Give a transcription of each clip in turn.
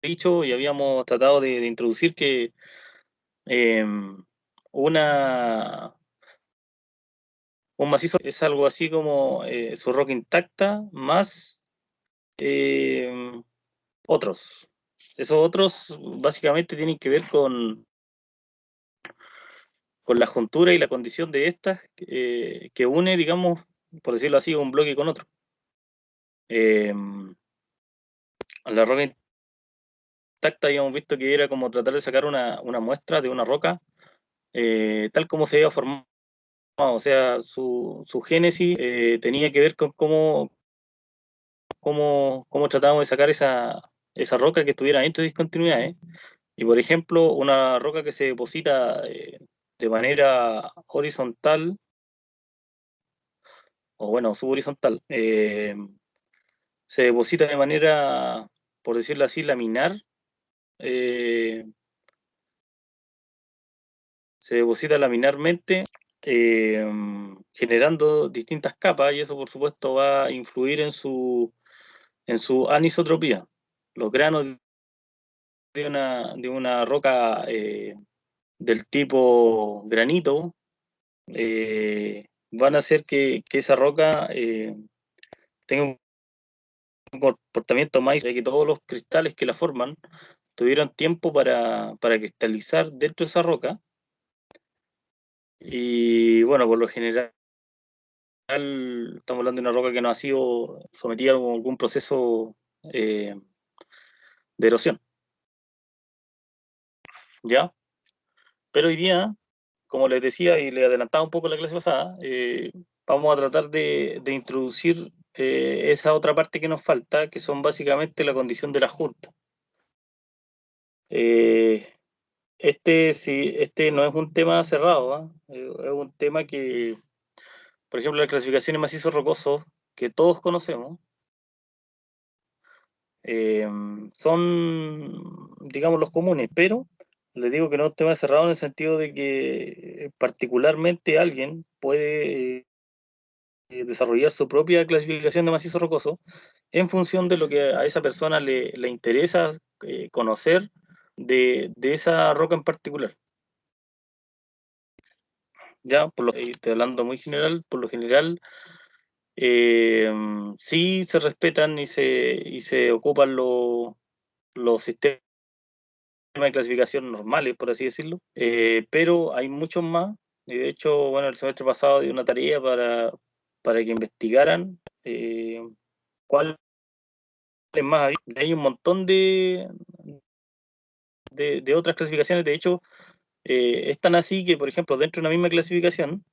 dicho y habíamos tratado de introducir que una, un macizo es algo así como su roca intacta más otros. Esos otros básicamente tienen que ver con la juntura y la condición de estas que une, digamos, por decirlo así, un bloque con otro. Eh, la roca intacta habíamos visto que era como tratar de sacar una muestra de una roca tal como se había formado, o sea, su génesis tenía que ver con cómo tratábamos de sacar esa roca que estuviera dentro de discontinuidades. Y por ejemplo, una roca que se deposita de manera horizontal, o bueno, subhorizontal, se deposita de manera, por decirlo así, laminar, eh, se deposita laminarmente, eh, generando distintas capas, y eso por supuesto va a influir en su anisotropía. Los granos de una roca del tipo granito van a hacer que esa roca tenga un comportamiento más, ya que todos los cristales que la forman tuvieron tiempo para cristalizar dentro de esa roca. Y bueno, por lo general estamos hablando de una roca que no ha sido sometida a algún proceso eh, de erosión, ¿ya? Pero hoy día, como les decía y le adelantaba un poco la clase pasada, vamos a tratar de introducir esa otra parte que nos falta, que son básicamente la condición de la junta. Eh, sí, este no es un tema cerrado, ¿ah? Es un tema que, por ejemplo, las clasificaciones macizos rocosos, que todos conocemos, eh, son, digamos, los comunes, pero les digo que no es un tema cerrado en el sentido de que particularmente alguien puede desarrollar su propia clasificación de macizo rocoso en función de lo que a esa persona le interesa conocer de esa roca en particular. Ya, estoy hablando muy general, por lo general eh, sí se respetan y se ocupan los sistemas de clasificación normales, por así decirlo, pero hay muchos más, y de hecho, bueno, el semestre pasado di una tarea para que investigaran cuáles más había. Hay un montón de otras clasificaciones, de hecho, es tan así que, por ejemplo, dentro de una misma clasificación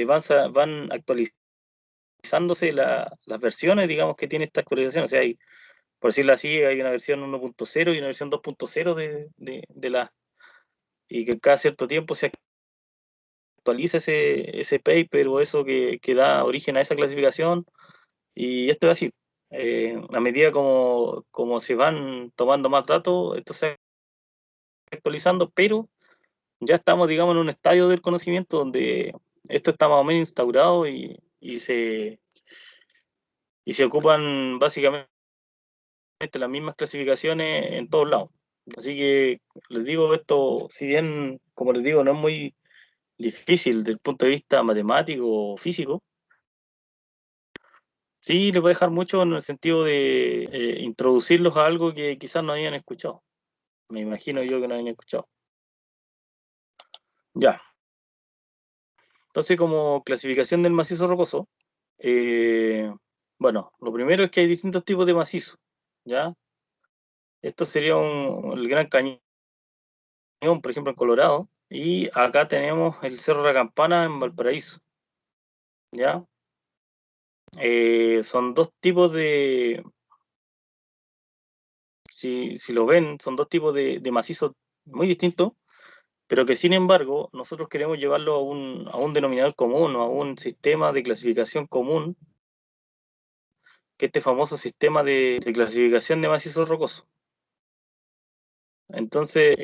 van actualizándose las versiones, digamos, que tiene esta actualización, o sea, por decirlo así, hay una versión 1.0 y una versión 2.0 de la y que cada cierto tiempo se actualiza ese paper o eso que da origen a esa clasificación, y esto es así. A medida como se van tomando más datos, esto se va actualizando, pero ya estamos, digamos, en un estadio del conocimiento donde esto está más o menos instaurado y se ocupan básicamente las mismas clasificaciones en todos lados. Así que les digo, esto, si bien, como les digo, no es muy difícil desde el punto de vista matemático o físico, sí les va a dejar mucho en el sentido de introducirlos a algo que quizás no habían escuchado. Me imagino yo que no habían escuchado. Ya, entonces como clasificación del macizo rocoso, eh, bueno, lo primero es que hay distintos tipos de macizo, ¿ya? Esto sería el Gran Cañón, por ejemplo, en Colorado, y acá tenemos el Cerro de la Campana en Valparaíso, ¿ya? Son dos tipos si lo ven, son dos tipos de macizos muy distintos, pero que sin embargo nosotros queremos llevarlo a un denominador común o a un sistema de clasificación común, que este famoso sistema de clasificación de macizos rocosos. Entonces,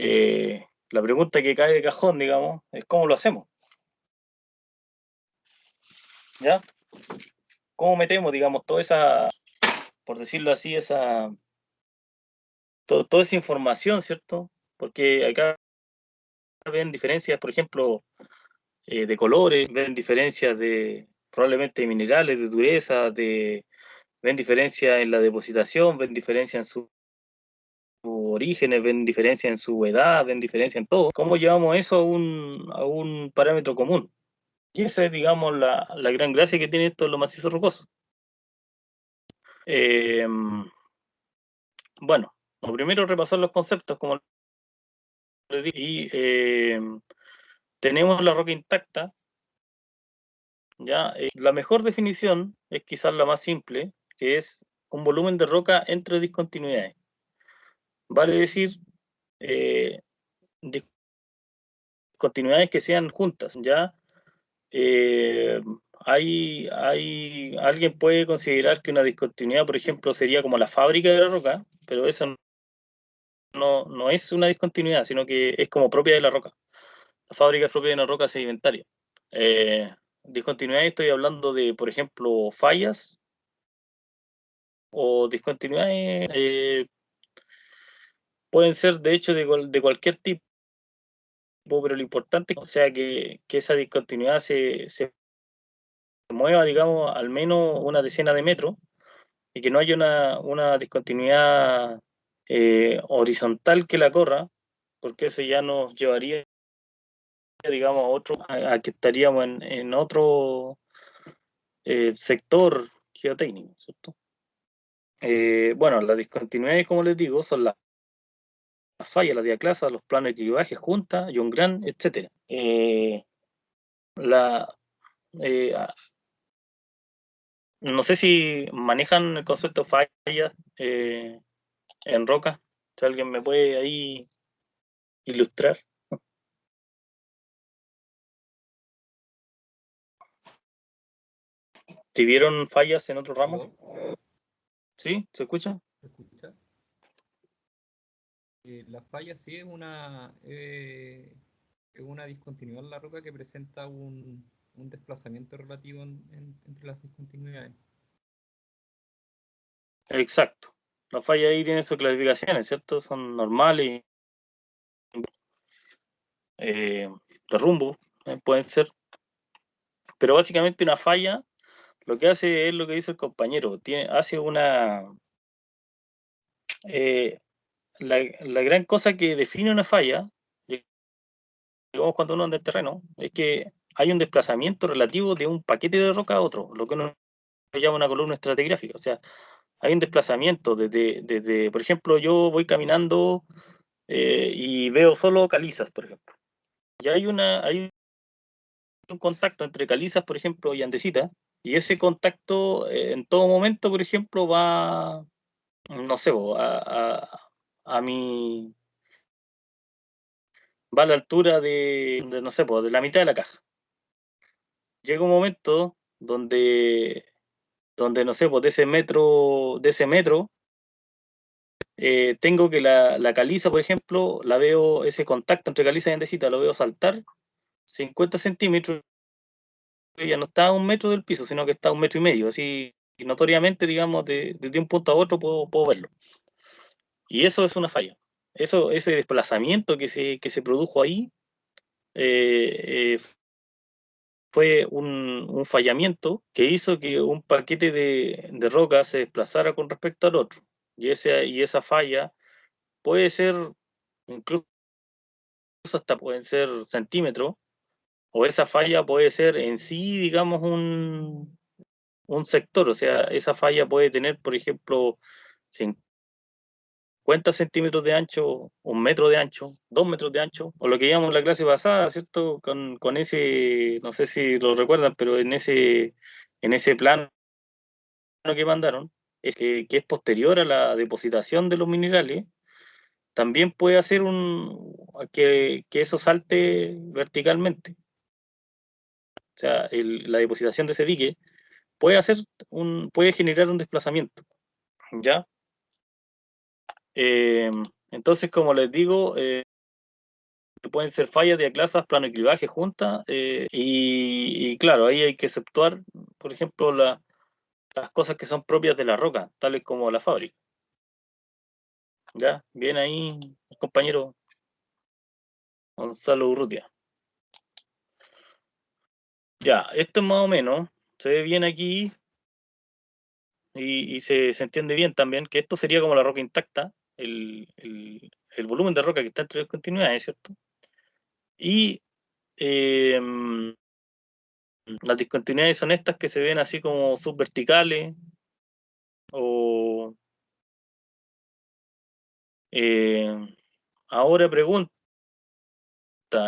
la pregunta que cae de cajón, digamos, es cómo lo hacemos, ¿ya? ¿Cómo metemos, digamos, toda esa, por decirlo así, toda esa información, ¿cierto? Porque acá ven diferencias, por ejemplo, de colores, ven diferencias de probablemente de minerales, de dureza, ven diferencias en la depositación, ven diferencias en sus orígenes, ven diferencias en su edad, ven diferencias en todo. ¿Cómo llevamos eso a un parámetro común? Y esa es, digamos, la gran gracia que tiene esto de los macizos rocosos. Eh, bueno, lo primero repasar los conceptos, como les dije, y tenemos la roca intacta, ¿ya? La mejor definición es quizás la más simple, que es un volumen de roca entre discontinuidades. Vale decir, eh, discontinuidades que sean juntas, ¿ya? Eh, alguien puede considerar que una discontinuidad, por ejemplo, sería como la fábrica de la roca, pero eso no es una discontinuidad, sino que es como propia de la roca. La fábrica es propia de una roca sedimentaria. Discontinuidad, estoy hablando de, por ejemplo, fallas o discontinuidades, pueden ser de hecho de cualquier tipo, pero lo importante es, o sea, que esa discontinuidad se mueva, digamos, al menos una decena de metros y que no haya una discontinuidad horizontal que la corra, porque eso ya nos llevaría, digamos, a que estaríamos en otro sector geotécnico, ¿cierto? Bueno, las discontinuidades, como les digo, son las fallas, las diaclasas, los planos de equilibraje, juntas, John Grant, etc. La, eh, no sé si manejan el concepto de fallas en roca. Si alguien me puede ahí ilustrar. Si vieron fallas en otro ramo, ¿Aló? ¿sí? ¿Se escucha? ¿Se escucha? La falla sí es una discontinuidad en la roca que presenta un desplazamiento relativo entre las discontinuidades. Exacto. Las fallas ahí tienen sus clasificaciones, ¿cierto? Son normales, eh, de rumbo, pueden ser. Pero básicamente una falla lo que hace es lo que dice el compañero, hace eh, la gran cosa que define una falla, digamos cuando uno anda en terreno, es que hay un desplazamiento relativo de un paquete de roca a otro, lo que uno llama una columna estratigráfica. O sea, hay un desplazamiento desde por ejemplo, yo voy caminando y veo solo calizas, por ejemplo. Y hay un contacto entre calizas, por ejemplo, y andesitas, y ese contacto en todo momento, por ejemplo, va, no sé, a mi, va a la altura no sé, de la mitad de la caja. Llega un momento donde no sé, de ese metro, tengo que la caliza, por ejemplo, la veo, ese contacto entre caliza y andesita, lo veo saltar 50 centímetros, y ya no está a un metro del piso, sino que está a un metro y medio, así, y notoriamente, digamos, desde un punto a otro puedo verlo. Y eso es una falla. Ese desplazamiento que se produjo ahí eh, fue un fallamiento que hizo que un paquete de roca se desplazara con respecto al otro. Y esa falla puede ser, incluso hasta pueden ser centímetros, o esa falla puede ser en sí, digamos, un sector. O sea, esa falla puede tener, por ejemplo, 50 centímetros de ancho, un metro de ancho, 2 metros de ancho, o lo que llamamos la clase pasada, ¿cierto? Con ese, no sé si lo recuerdan, pero en ese plano que mandaron, que es posterior a la depositación de los minerales, también puede hacer que eso salte verticalmente. O sea, la depositación de ese dique puede generar un desplazamiento, ¿ya? Eh, entonces, como les digo, pueden ser fallas, diaclasas, plano de clivaje juntas, y claro, ahí hay que exceptuar, por ejemplo, las cosas que son propias de la roca, tales como la fábrica. Ya, bien ahí, el compañero Gonzalo Urrutia. Ya, esto es más o menos, se ve bien aquí y se entiende bien también que esto sería como la roca intacta, el volumen de roca que está entre las continuidades, ¿cierto? Y las discontinuidades son estas que se ven así como subverticales o... ahora pregunta,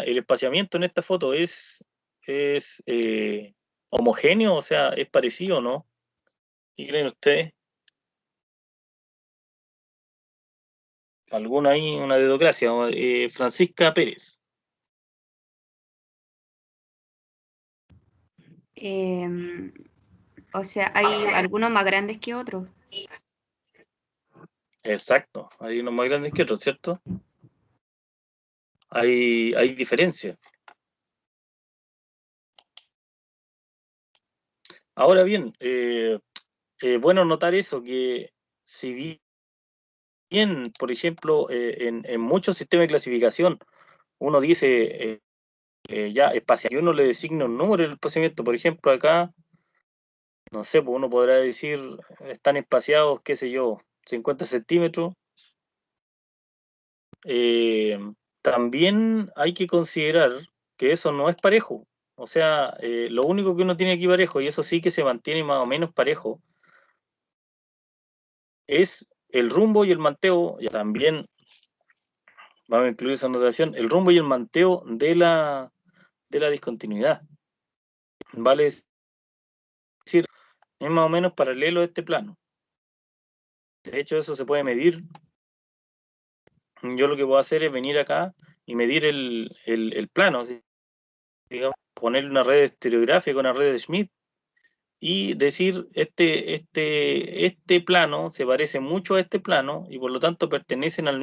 ¿el espaciamiento en esta foto es homogéneo? O sea, ¿es parecido o no? ¿Qué creen ustedes? ¿Alguna ahí, una dedocracia? Francisca Pérez. O sea, hay algunos más grandes que otros. Exacto, hay unos más grandes que otros, ¿cierto? Hay diferencias. Ahora bien, bueno notar eso, que si bien, por ejemplo, en muchos sistemas de clasificación, uno dice ya espacial, y uno le designa un número del espaciamiento, por ejemplo, acá, no sé, pues uno podrá decir, están espaciados, qué sé yo, 50 centímetros. Eh, También hay que considerar que eso no es parejo. O sea, lo único que uno tiene aquí parejo, y eso sí que se mantiene más o menos parejo, es el rumbo y el manteo. Ya también vamos a incluir esa anotación, el rumbo y el manteo de la discontinuidad. Vale decir, es más o menos paralelo a este plano. De hecho, eso se puede medir. Yo lo que puedo hacer es venir acá y medir el plano, ¿sí? Digamos, poner una red estereográfica, una red de Schmidt, y decir, este plano se parece mucho a este plano y por lo tanto pertenecen a la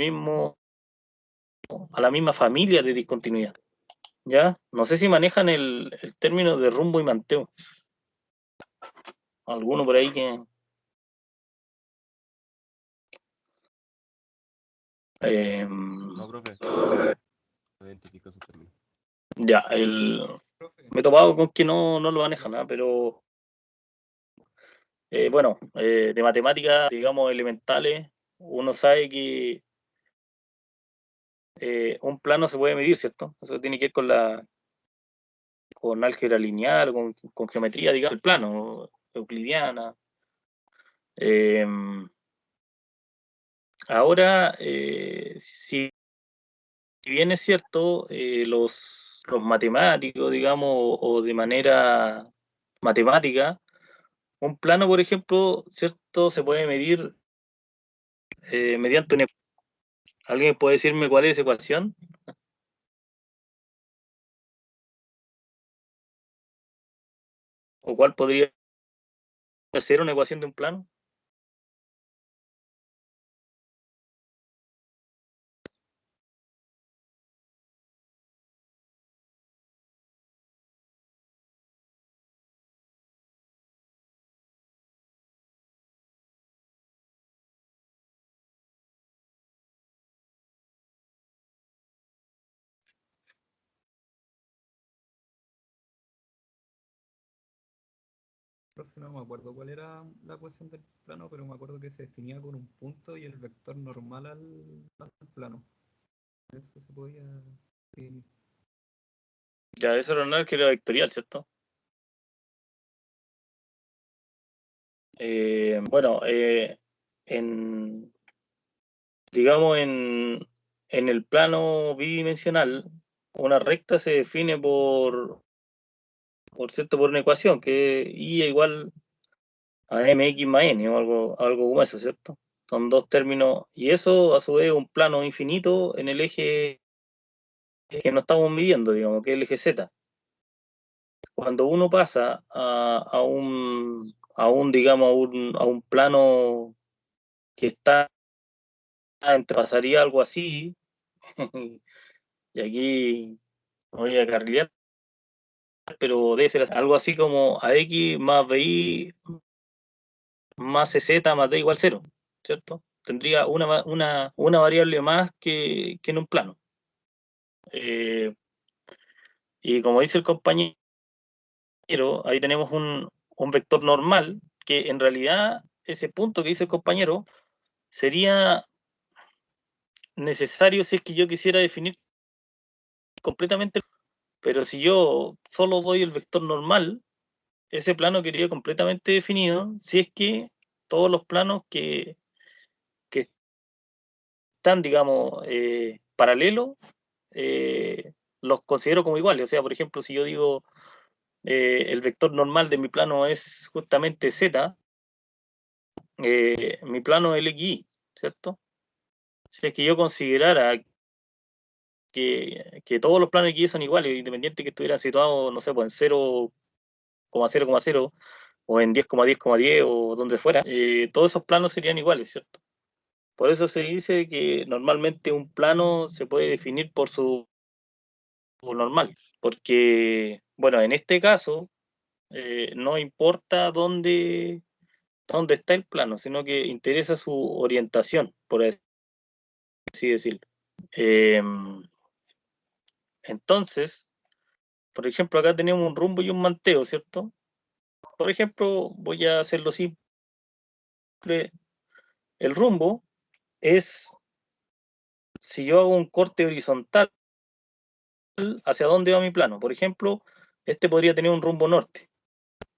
misma familia de discontinuidad. ¿Ya? No sé si manejan el término de rumbo y manteo. Alguno por ahí que... No, profe, no identifico ese término. Ya, me he topado con que no lo manejan, ¿eh? Pero bueno, de matemáticas, digamos, elementales, uno sabe que un plano se puede medir, ¿cierto? Eso tiene que ver con álgebra lineal, con geometría, digamos, el plano, euclidiana. Eh, Ahora, si bien es cierto, los matemáticos, digamos, o de manera matemática, un plano, por ejemplo, ¿cierto? Se puede medir mediante una... ¿Alguien puede decirme cuál es esa ecuación? ¿O cuál podría ser una ecuación de un plano? Profe, no me acuerdo cuál era la ecuación del plano, pero me acuerdo que se definía con un punto y el vector normal al plano. Eso se podía definir. Ya, eso era un álgebra vectorial, ¿cierto? Bueno, digamos, en el plano bidimensional, una recta se define cierto, por una ecuación, que es y igual a mx más n, o algo como eso, ¿cierto? Son dos términos, y eso a su vez es un plano infinito en el eje que no estamos midiendo, digamos, que es el eje z. Cuando uno pasa digamos, a un plano que está, pasaría algo así, y aquí voy a carrilear, pero debe ser algo así como ax más bi más cz más d igual 0, ¿cierto? tendría una variable más que en un plano. Y como dice el compañero, ahí tenemos un vector normal, que en realidad ese punto que dice el compañero sería necesario si es que yo quisiera definir completamente, pero si yo solo doy el vector normal, ese plano quedaría completamente definido si es que todos los planos que están, digamos, paralelos, los considero como iguales. O sea, por ejemplo, si yo digo el vector normal de mi plano es justamente Z, mi plano es LXY, ¿cierto? Si es que yo considerara que todos los planos XY son iguales, independiente que estuvieran situados, no sé, pues en 0,0,0 o en 10,10,10 o donde fuera, todos esos planos serían iguales, ¿cierto? Por eso se dice que normalmente un plano se puede definir por su normal, porque, bueno, en este caso, no importa dónde está el plano, sino que interesa su orientación, por así decirlo. Entonces, por ejemplo, acá tenemos un rumbo y un manteo, ¿cierto? Por ejemplo, voy a hacerlo simple. El rumbo es, si yo hago un corte horizontal, ¿hacia dónde va mi plano? Por ejemplo, este podría tener un rumbo norte.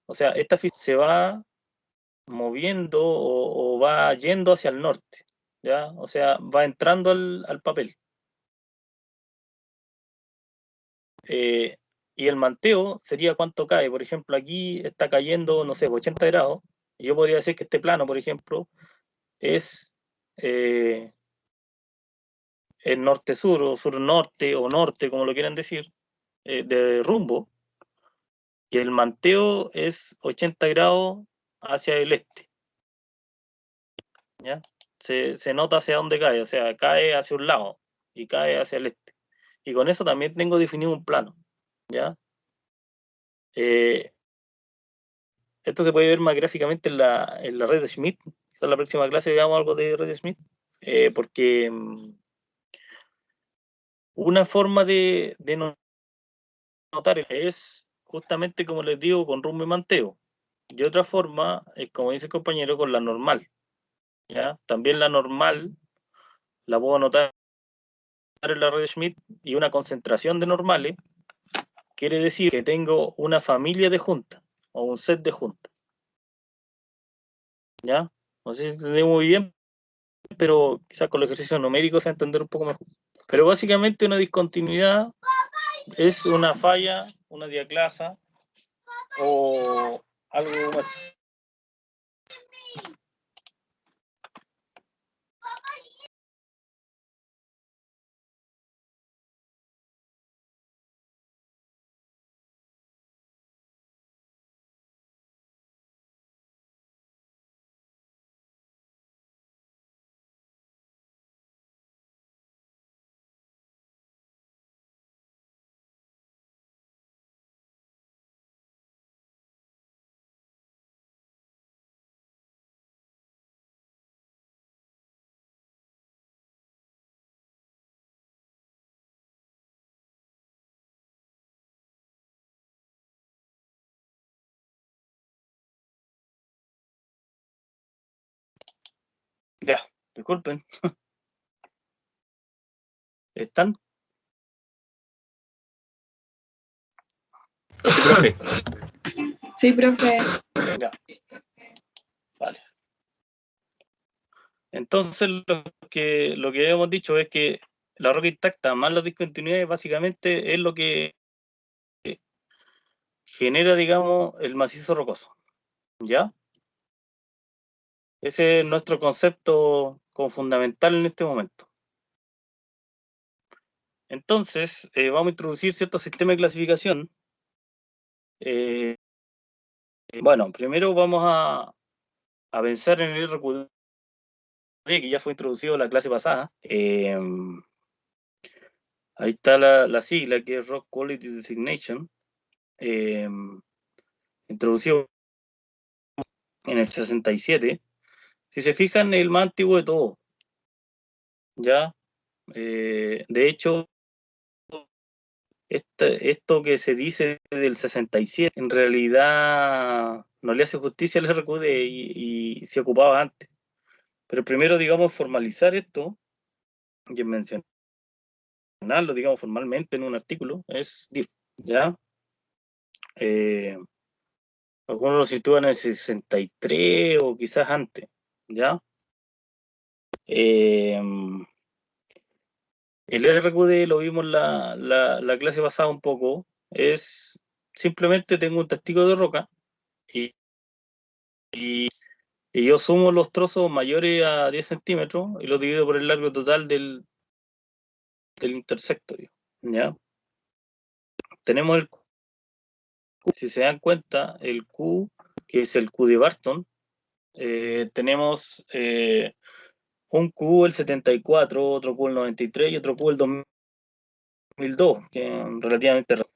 O sea, esta ficha se va moviendo o va yendo hacia el norte, ¿ya? O sea, va entrando al papel. Y el manteo sería cuánto cae. Por ejemplo, aquí está cayendo, no sé, 80 grados. Y yo podría decir que este plano, por ejemplo, es el norte-sur o sur-norte o norte, como lo quieran decir, de rumbo. Y el manteo es 80 grados hacia el este. ¿Ya? Se nota hacia dónde cae, o sea, cae hacia un lado y cae hacia el este. Y con eso también tengo definido un plano. ¿Ya? Esto se puede ver más gráficamente en la red de Schmidt. Quizás en la próxima clase veamos algo de red de Schmidt. Porque una forma de notar es justamente, como les digo, con rumbo y manteo. Y otra forma es, como dice el compañero, con la normal. ¿Ya? También la normal la puedo notar en la red de Schmidt, y una concentración de normales quiere decir que tengo una familia de juntas o un set de juntas. ¿Ya? No sé si entendí muy bien, pero quizás con los ejercicios numéricos se va a entender un poco mejor. Pero básicamente una discontinuidad es una falla, una diaclasa o algo más. Ya, disculpen. ¿Están? Profe, Sí, profe. Ya. Vale. Entonces lo que hemos dicho es que la roca intacta más las discontinuidades básicamente es lo que genera, digamos, el macizo rocoso. ¿Ya? Ese es nuestro concepto como fundamental en este momento. Entonces, vamos a introducir cierto sistema de clasificación. Bueno, primero vamos a pensar en el RQD, que ya fue introducido en la clase pasada. Ahí está la sigla, que es Rock Quality Designation, introducido en el 67. Si se fijan, es el más antiguo de todo. ¿Ya? De hecho, esto que se dice del 67, en realidad no le hace justicia al RQD y se ocupaba antes. Pero primero, digamos, formalizar esto y mencionarlo, digamos, formalmente en un artículo es DIR, ¿ya? Algunos lo sitúan en el 63 o quizás antes, ¿ya? El RQD lo vimos la clase pasada un poco, es simplemente tengo un testigo de roca y yo sumo los trozos mayores a 10 centímetros y los divido por el largo total del intersecto, ¿ya? Tenemos el Q, si se dan cuenta, el Q, que es el Q de Barton, tenemos un Q el 74, otro Q el 93 y otro Q el 2002, que es relativamente raro.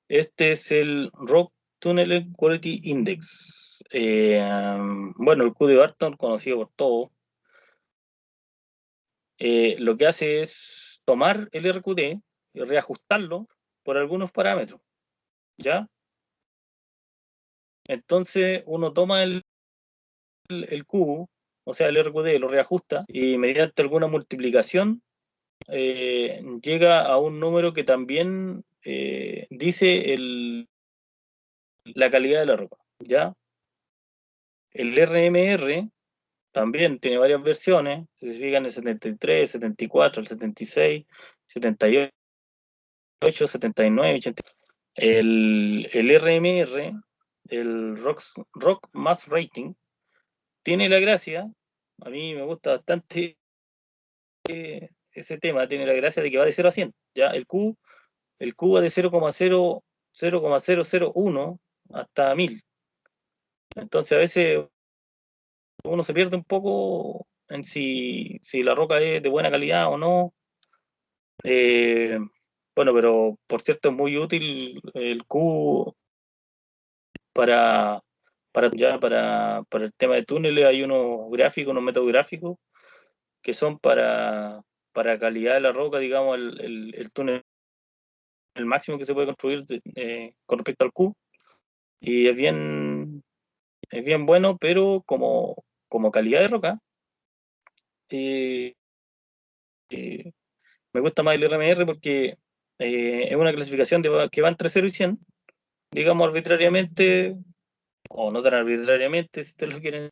Este es el Rock Tunnel Quality Index. Bueno, el Q de Barton, conocido por todos, lo que hace es tomar el RQD y reajustarlo por algunos parámetros, ¿ya? Entonces uno toma el Q, o sea, el RQD, lo reajusta y mediante alguna multiplicación llega a un número que también dice la calidad de la ropa, ¿ya? El RMR también tiene varias versiones, si se fijan, el 73, 74, el 76, 78, 79, 80. El RMR, el Rock Mass Rating, tiene la gracia, a mí me gusta bastante ese tema, tiene la gracia de que va de 0 a 100. ¿Ya? El Q va de 0,001 hasta 1000. Entonces a veces uno se pierde un poco en si la roca es de buena calidad o no. Bueno, pero por cierto es muy útil el Q para el tema de túneles. Hay unos gráficos, unos métodos gráficos que son para calidad de la roca, digamos, el túnel el máximo que se puede construir con respecto al Q. Y es bien bueno, pero como calidad de roca, eh, eh, me gusta más el RMR porque es una clasificación que va entre 0 y 100, digamos arbitrariamente, o no tan arbitrariamente, si ustedes lo quieren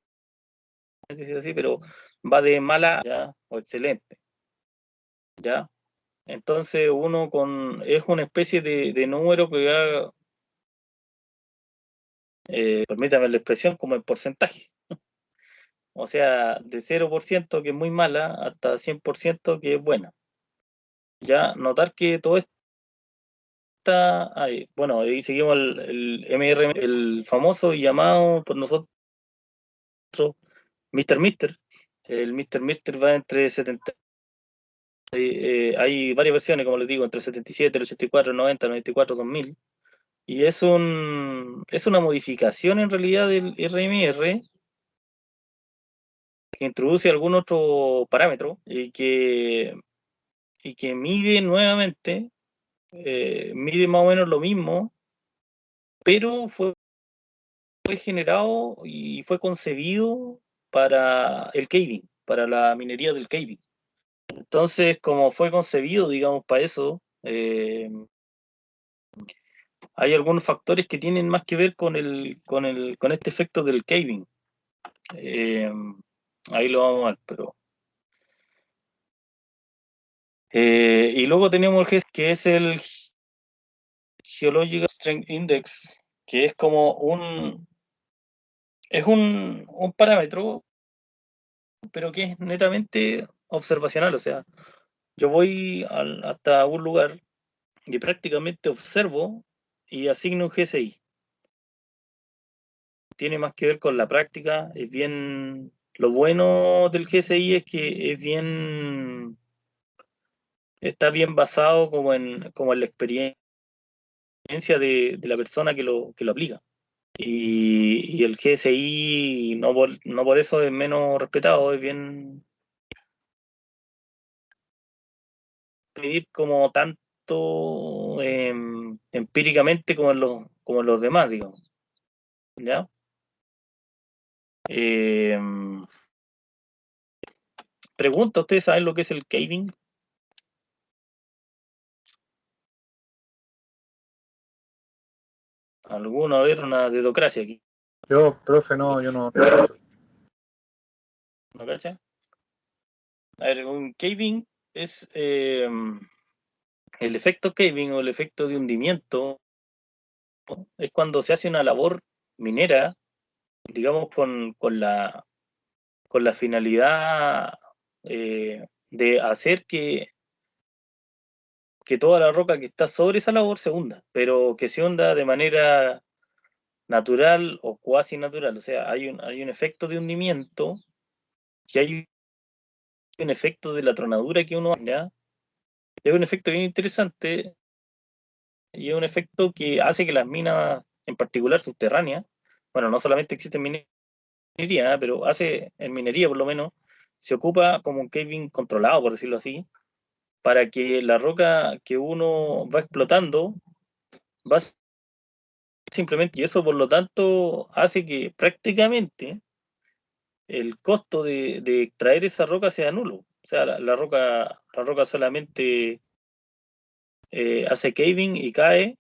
decir así, pero va de mala ¿ya? O excelente, ¿ya? Entonces es una especie de número que va, permítame la expresión, como en porcentaje. O sea, de 0% que es muy mala hasta 100% que es buena. Ya notar que todo está ahí. Bueno, ahí seguimos el MR, el famoso y llamado por nosotros Mr. Mister. El Mr. Mister va entre 70. Hay varias versiones, como les digo, entre 77, el 84, el 90, el 94, 2000. Y es una modificación en realidad del RMR que introduce algún otro parámetro y que mide nuevamente, mide más o menos lo mismo, pero fue generado y fue concebido para el caving, para la minería del caving. Entonces, como fue concebido, digamos, para eso, hay algunos factores que tienen más que ver con este efecto del caving. Ahí lo vamos a ver, pero... y luego tenemos el GES, que es el Geological Strength Index, que es como un parámetro, pero que es netamente observacional. O sea, yo voy hasta un lugar y prácticamente observo y asigno un GSI. Tiene más que ver con la práctica, es bien... Lo bueno del GSI es que está bien basado como en la experiencia de la persona que lo aplica. Y el GSI no por eso es menos respetado, es bien pedir como tanto empíricamente como en los demás, digamos. ¿Ya? Pregunta, ¿ustedes saben lo que es el caving? ¿Alguno? A ver, una dedocracia aquí. Yo, profe, no, yo no cacho. ¿No cacha? A ver, un caving es el efecto caving o el efecto de hundimiento, ¿no? Es cuando se hace una labor minera, digamos, con la finalidad de hacer que toda la roca que está sobre esa labor se hunda, pero que se hunda de manera natural o cuasi natural. O sea, hay un efecto de hundimiento, que hay un efecto de la tronadura que uno hace, es un efecto bien interesante y es un efecto que hace que las minas, en particular subterráneas, bueno, no solamente existe en minería, pero hace en minería por lo menos, se ocupa como un caving controlado, por decirlo así, para que la roca que uno va explotando va simplemente, y eso por lo tanto hace que prácticamente el costo de extraer esa roca sea nulo. O sea, la roca solamente hace caving y cae.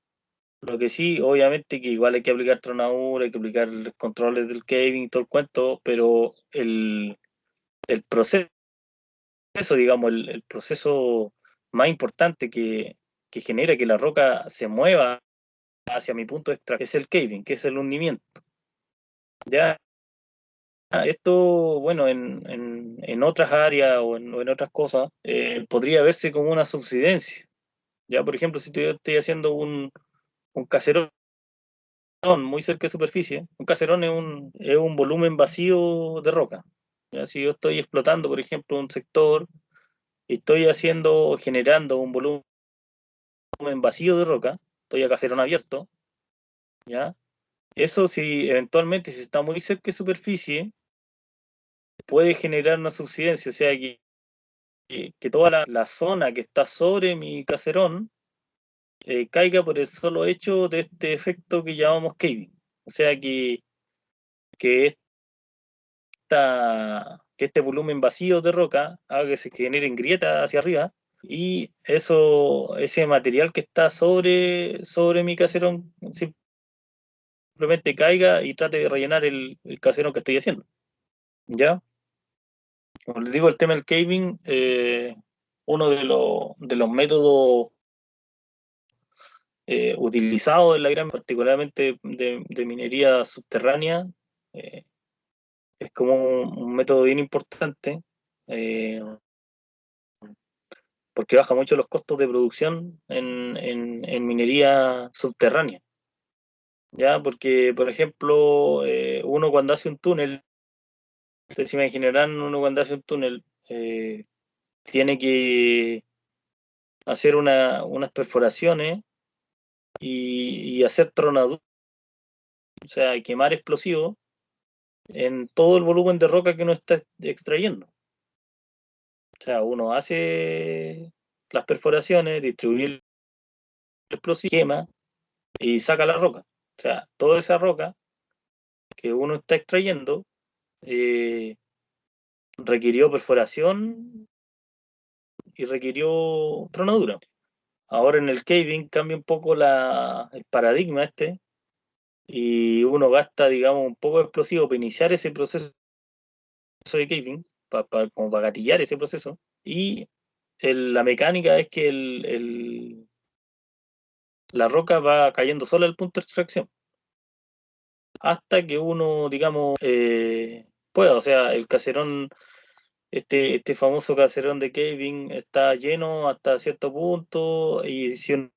Lo que sí, obviamente que igual hay que aplicar tronadura, hay que aplicar controles del caving y todo el cuento, pero el proceso, digamos, el proceso más importante que genera que la roca se mueva hacia mi punto de extracción es el caving, que es el hundimiento. Ya esto, bueno, en otras áreas o en otras cosas, podría verse como una subsidencia. Ya, por ejemplo, si yo estoy haciendo un caserón muy cerca de superficie, un caserón es un volumen vacío de roca. Ya, si yo estoy explotando, por ejemplo, un sector y estoy generando un volumen vacío de roca, estoy a caserón abierto, ¿ya? Eso si eventualmente, si está muy cerca de superficie, puede generar una subsidencia, o sea que toda la zona que está sobre mi caserón caiga por el solo hecho de este efecto que llamamos caving. O sea que que este volumen vacío de roca haga que se generen grietas hacia arriba y ese material que está sobre mi caserón simplemente caiga y trate de rellenar el caserón que estoy haciendo. ¿Ya? Como les digo, el tema del caving, uno de los métodos utilizados en la gran, particularmente de minería subterránea, es como un método bien importante, eh, porque baja mucho los costos de producción en minería subterránea. ¿Ya? Porque, por ejemplo, uno cuando hace un túnel, ustedes se imaginarán, uno cuando hace un túnel, tiene que hacer unas perforaciones y hacer tronaduras, o sea, quemar explosivos en todo el volumen de roca que uno está extrayendo. O sea, uno hace las perforaciones, distribuye el explosivo, quema y saca la roca. O sea, toda esa roca que uno está extrayendo requirió perforación y requirió tronadura. Ahora en el caving cambia un poco el paradigma y uno gasta, digamos, un poco de explosivo para iniciar ese proceso de caving, como para gatillar ese proceso. Y la mecánica es que la roca va cayendo sola al punto de extracción. Hasta que uno, digamos, pueda. O sea, el caserón, este famoso caserón de caving está lleno hasta cierto punto y si uno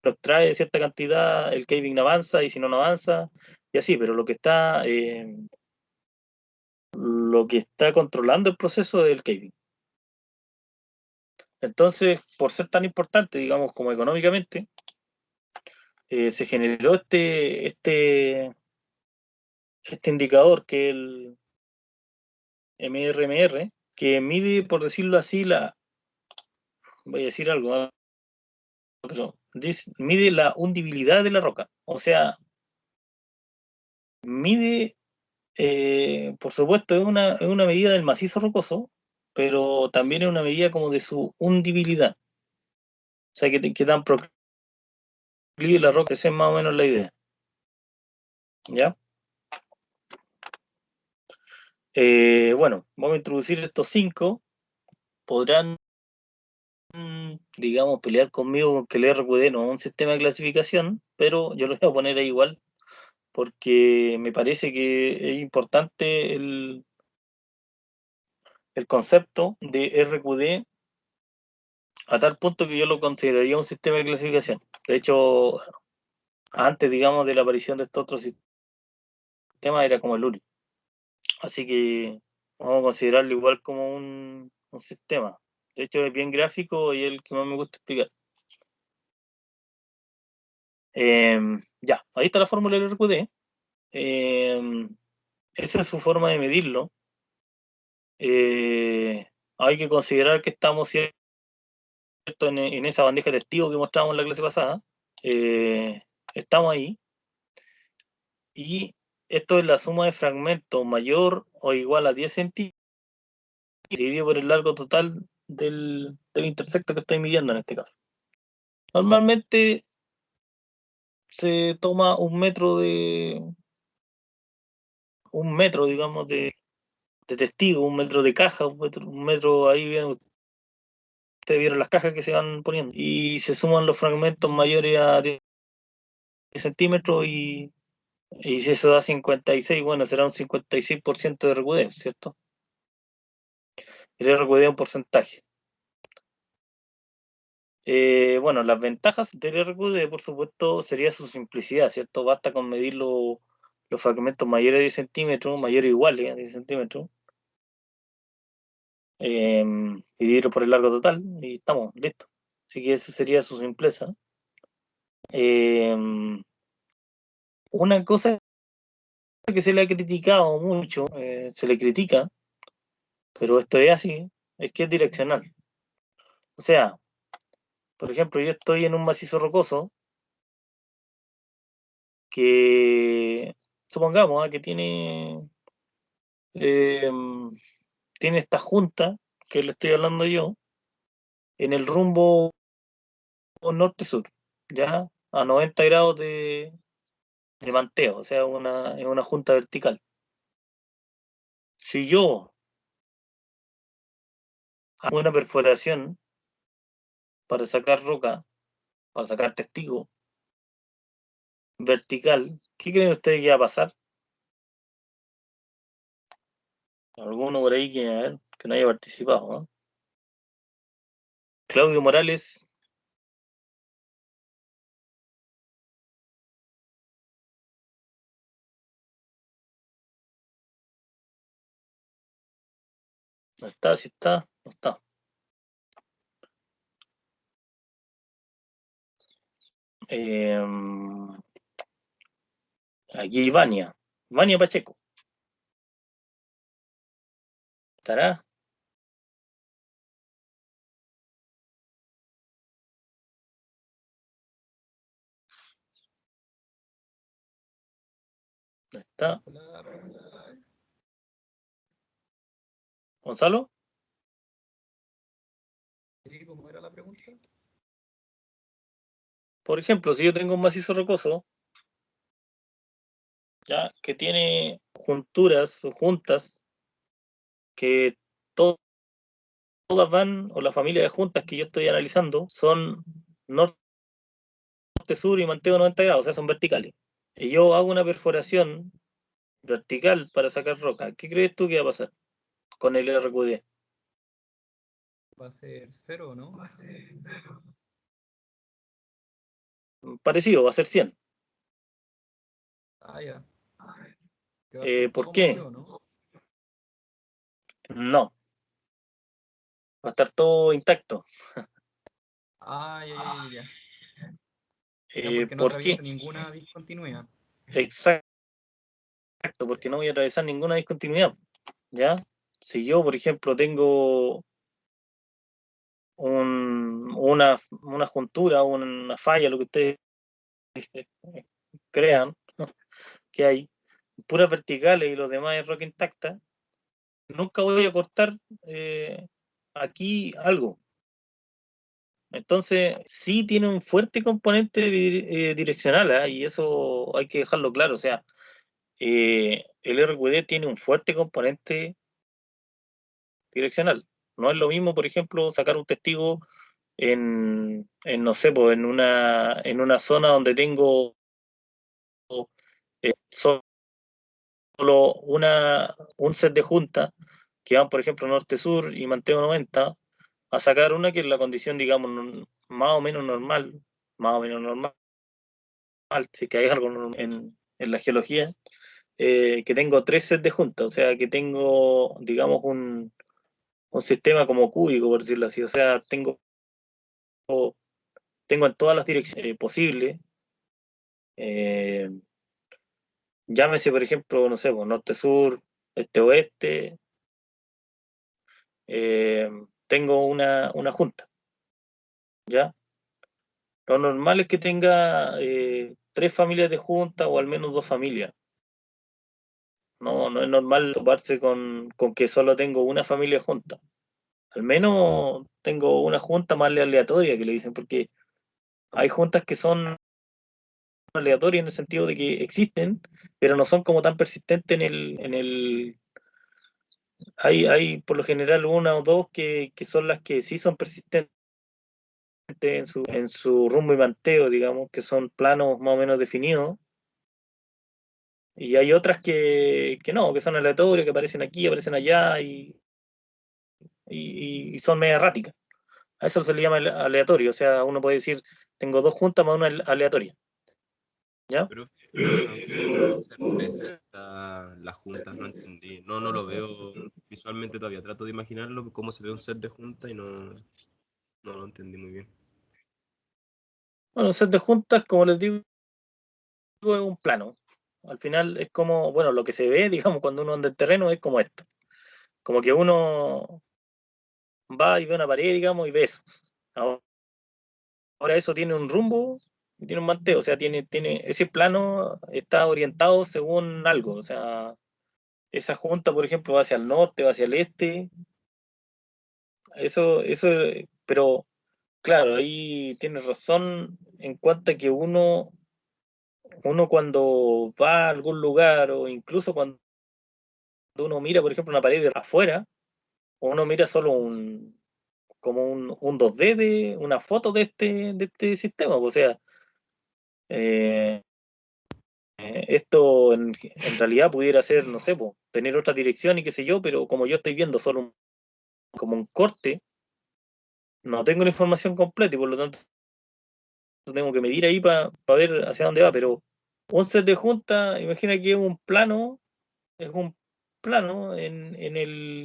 extrae cierta cantidad, el caving no avanza y si no, no avanza y así, pero lo que está controlando el proceso es el caving. Entonces, por ser tan importante, digamos, como económicamente, se generó este indicador que es el MRMR, que mide, por decirlo así, voy a decir algo, pero mide la hundibilidad de la roca. O sea, mide, por supuesto, es una medida del macizo rocoso, pero también es una medida como de su hundibilidad. O sea, que tan proclive la roca, esa es más o menos la idea. ¿Ya? Bueno, vamos a introducir estos 5. Podrán, digamos, pelear conmigo con que el RQD no es un sistema de clasificación, pero yo lo voy a poner ahí igual, porque me parece que es importante el concepto de RQD a tal punto que yo lo consideraría un sistema de clasificación. De hecho, antes, digamos, de la aparición de estos otros sistemas, era como el URI. Así que vamos a considerarlo igual como un sistema. De hecho, es bien gráfico y es el que más me gusta explicar. Ya, ahí está la fórmula del RQD. Esa es su forma de medirlo. Hay que considerar que estamos, ¿cierto?, en esa bandeja de testigos que mostramos en la clase pasada. Estamos ahí. Y esto es la suma de fragmentos mayor o igual a 10 centímetros dividido por el largo total del intersecto que estoy midiendo en este caso. Normalmente se toma un metro, digamos, de testigo, un metro de caja, un metro ahí bien. Ustedes vieron las cajas que se van poniendo. Y se suman los fragmentos mayores a 10 centímetros y si eso da 56, bueno, será un 56% de RQD, ¿cierto? El RQD es un porcentaje. Bueno, las ventajas del RQD, por supuesto, sería su simplicidad, ¿cierto? Basta con medir los fragmentos mayores de 10 centímetros, mayores o iguales a 10 centímetros, dividirlo por el largo total y estamos, listos. Así que esa sería su simpleza. Una cosa que se le ha criticado mucho, se le critica, pero esto es así, es que es direccional. O sea, por ejemplo, yo estoy en un macizo rocoso que, supongamos, que tiene esta junta que le estoy hablando yo en el rumbo norte-sur, ya a 90 grados de manteo, o sea, es una junta vertical. Si yo hago una perforación para sacar roca, para sacar testigo vertical, ¿qué creen ustedes que va a pasar? Alguno por ahí que, a ver, que no haya participado, ¿no? Claudio Morales. No está, si está, no está. Aquí Vania Pacheco. ¿Estará? ¿No está? ¿Gonzalo? Sí, ¿cómo era la pregunta? Por ejemplo, si yo tengo un macizo rocoso, ya, que tiene junturas o juntas que todas van, o la familia de juntas que yo estoy analizando, son norte, sur y manteo 90 grados, o sea, son verticales. Y yo hago una perforación vertical para sacar roca. ¿Qué crees tú que va a pasar con el RQD? Va a ser 0, ¿no? Parecido, va a ser 100. Ah, ya. Que va a estar ¿Por todo qué? medido, ¿no? No, va a estar todo intacto. Ah, ya. porque no ¿por qué? atraviesa ninguna discontinuidad. Exacto, porque no voy a atravesar ninguna discontinuidad, ¿ya? Si yo, por ejemplo, tengo una juntura, una falla, lo que ustedes crean que hay, puras verticales y los demás es roca intacta, nunca voy a cortar aquí algo. Entonces, sí tiene un fuerte componente direccional, ¿eh? Y eso hay que dejarlo claro. O sea, el RQD tiene un fuerte componente direccional. No es lo mismo, por ejemplo, sacar un testigo no sé, pues, en una zona donde tengo solo un set de juntas que van, por ejemplo, norte-sur y manteo 90, a sacar una que es la condición, digamos, más o menos normal, si que hay algo en la geología, que tengo 3 sets de juntas, o sea, que tengo, digamos, un sistema como cúbico, por decirlo así, o sea, tengo en todas las direcciones posibles, eh, llámese, por ejemplo, no sé, pues, norte-sur, este-oeste, tengo una junta, ¿ya? Lo normal es que tenga 3 familias de junta o al menos 2 familias. No es normal toparse con que solo tengo una familia junta. Al menos tengo una junta más aleatoria que le dicen, porque hay juntas que son aleatorias en el sentido de que existen, pero no son como tan persistentes hay por lo general una o dos que son las que sí son persistentes en su rumbo y manteo, digamos, que son planos más o menos definidos. Y hay otras que no, que son aleatorias, que aparecen aquí, aparecen allá y son medio erráticas. A eso se le llama aleatorio, o sea, uno puede decir, tengo 2 juntas más una aleatoria. ¿Ya? Pero ¿cómo hacer tres las juntas? No entendí. No lo veo visualmente todavía. Trato de imaginarlo cómo se ve un set de juntas y no lo entendí muy bien. Bueno, un set de juntas, como les digo, es un plano. Al final es como, bueno, lo que se ve, digamos, cuando uno anda en terreno es como esto. Como que uno va y ve una pared, digamos, y ve eso. Ahora eso tiene un rumbo y tiene un manteo, o sea, ese plano está orientado según algo, o sea, esa junta, por ejemplo, va hacia el norte, va hacia el este, eso, pero claro, ahí tiene razón en cuanto a que uno cuando va a algún lugar o incluso cuando uno mira, por ejemplo, una pared de afuera, o uno mira solo como un 2D de una foto de este sistema, o sea, eh, esto en realidad pudiera ser, no sé, po, tener otra dirección y qué sé yo, pero como yo estoy viendo solo como un corte, no tengo la información completa y por lo tanto tengo que medir ahí para ver hacia dónde va, pero un set de junta, imagina que es un plano en, en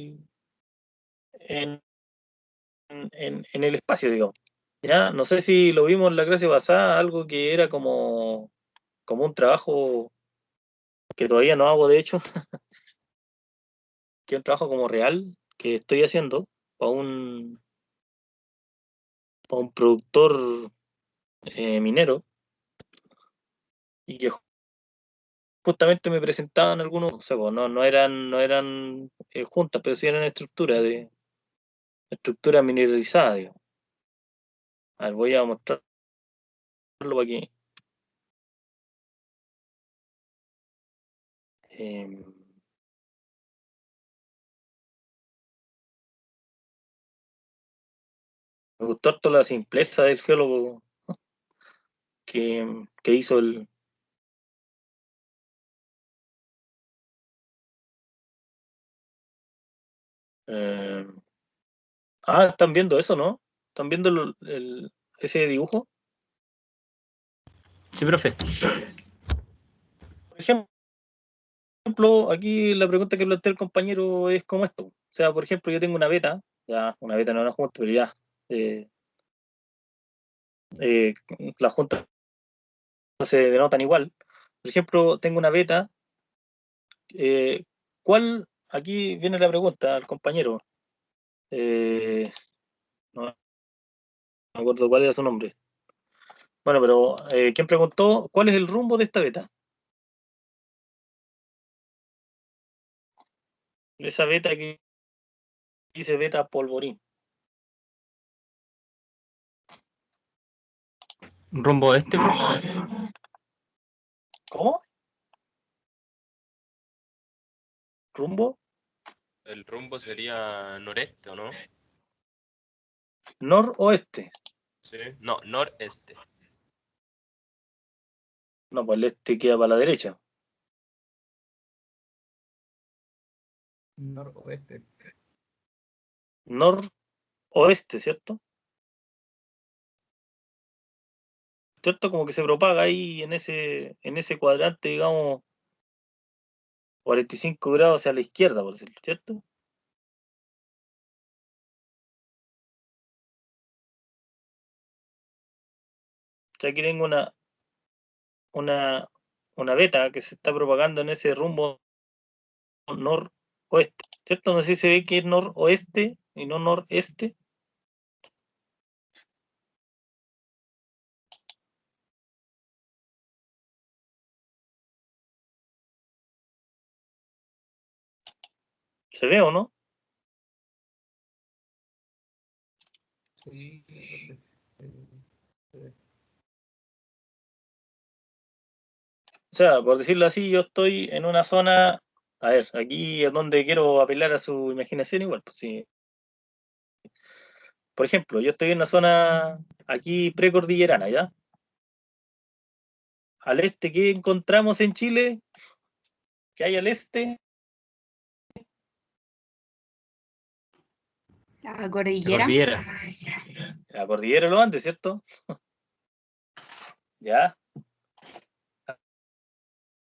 el espacio, digamos. ¿Ya? No sé si lo vimos en la clase pasada, algo que era como un trabajo que todavía no hago, de hecho, que es un trabajo como real que estoy haciendo para un productor minero y que justamente me presentaban algunos, o sea, pues, no eran juntas, pero sí eran estructuras mineralizadas, digamos. A ver, voy a mostrarlo para que eh, me gustó harto la simpleza del geólogo que hizo el. eh, ¿Están viendo eso, no? ¿Están viendo ese dibujo? Sí, profe. Por ejemplo, aquí la pregunta que plantea el compañero es como esto. O sea, por ejemplo, yo tengo una beta, ya, una beta no era junta, pero ya, eh, la junta se denotan igual. Por ejemplo, tengo una beta. ¿Cuál? Aquí viene la pregunta al compañero. No me acuerdo cuál era su nombre. Bueno, pero ¿quién preguntó cuál es el rumbo de esta beta? Esa beta que dice beta polvorín. Rumbo este, profe. ¿Cómo? ¿Rumbo? El rumbo sería noreste, ¿o no? ¿Noroeste? Sí. No, noreste. No, pues el este queda para la derecha. Noroeste. Noroeste, ¿cierto? ¿Cierto? Como que se propaga ahí en ese cuadrante, digamos, 45 grados hacia la izquierda, por decirlo, ¿cierto? O sea, aquí tengo una beta que se está propagando en ese rumbo noroeste, ¿cierto? No sé si se ve que es noroeste y no noreste. ¿Se ve o no? Sí, O sea, por decirlo así, yo estoy en una zona, a ver, aquí es donde quiero apelar a su imaginación igual, pues sí. Por ejemplo, yo estoy en una zona aquí precordillerana, ¿ya? Al este, ¿qué encontramos en Chile? ¿Qué hay al este? La La cordillera. cordillera. La cordillera de los Andes, ¿cierto? ¿Ya?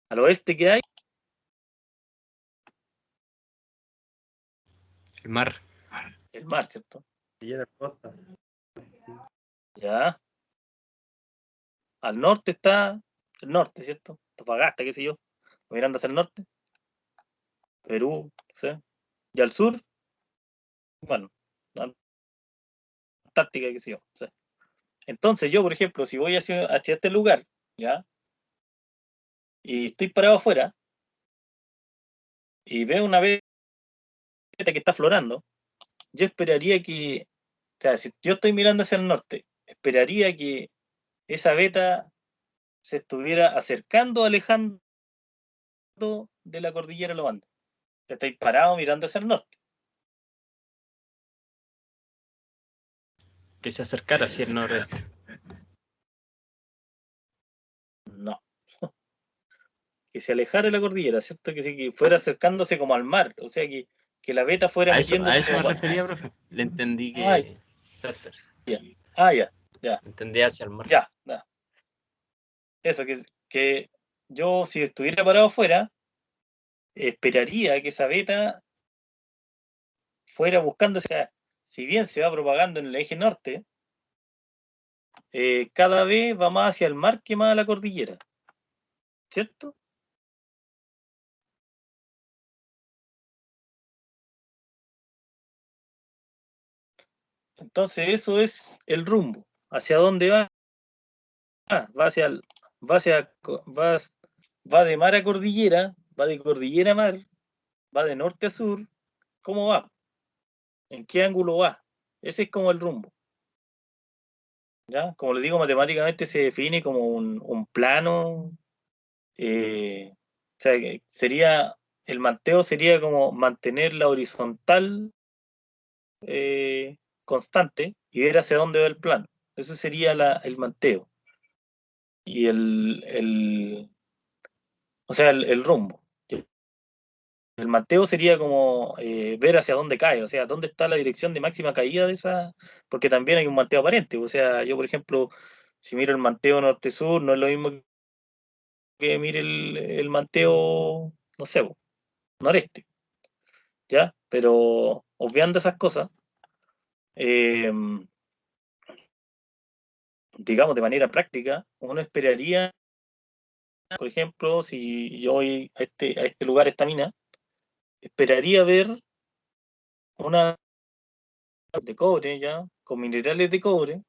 Al oeste, ¿qué hay? El mar. El mar, ¿cierto? Y era costa. ¿Ya? Al norte está el norte, ¿cierto? Antofagasta, qué sé yo. Mirando hacia el norte. Perú, ¿sí? Y al sur, bueno, Antártica, qué sé yo. ¿Sí? Entonces yo, por ejemplo, si voy hacia este lugar, ¿ya? Y estoy parado afuera y veo una veta que está florando, yo esperaría que, o sea, si yo estoy mirando hacia el norte, esperaría que esa veta se estuviera acercando o alejando de la cordillera de los Andes. Estoy parado mirando hacia el norte. Que se acercara hacia el noreste. No. Que se alejara de la cordillera, ¿cierto? Que fuera acercándose como al mar, o sea, que la veta fuera A metiéndose eso me como... refería, profe. Le entendí Ah, que. ya, ah, ya, ya, Entendí hacia el mar. ya, ya. Eso, que yo si estuviera parado afuera, esperaría que esa veta fuera buscando, o sea, si bien se va propagando en el eje norte, cada vez va más hacia el mar que más a la cordillera, ¿cierto? Entonces eso es el rumbo. ¿Hacia dónde va? Va hacia va hacia va, va de mar a cordillera, va de cordillera a mar, va de norte a sur. ¿Cómo va? ¿En qué ángulo va? Ese es como el rumbo. ¿Ya? Como les digo, matemáticamente se define como un plano. O sea, que el manteo sería como mantener la horizontal constante y ver hacia dónde va el plano. Eso sería el manteo. Y o sea, el rumbo. El manteo sería como ver hacia dónde cae, o sea, dónde está la dirección de máxima caída de esa, porque también hay un manteo aparente. O sea, yo, por ejemplo, si miro el manteo norte-sur, no es lo mismo que mire el manteo, no sé, noreste, ¿ya? Pero obviando esas cosas, eh, digamos de manera práctica, uno esperaría por ejemplo, si yo voy a este lugar, a esta mina, esperaría ver una de cobre ya, con minerales de cobre,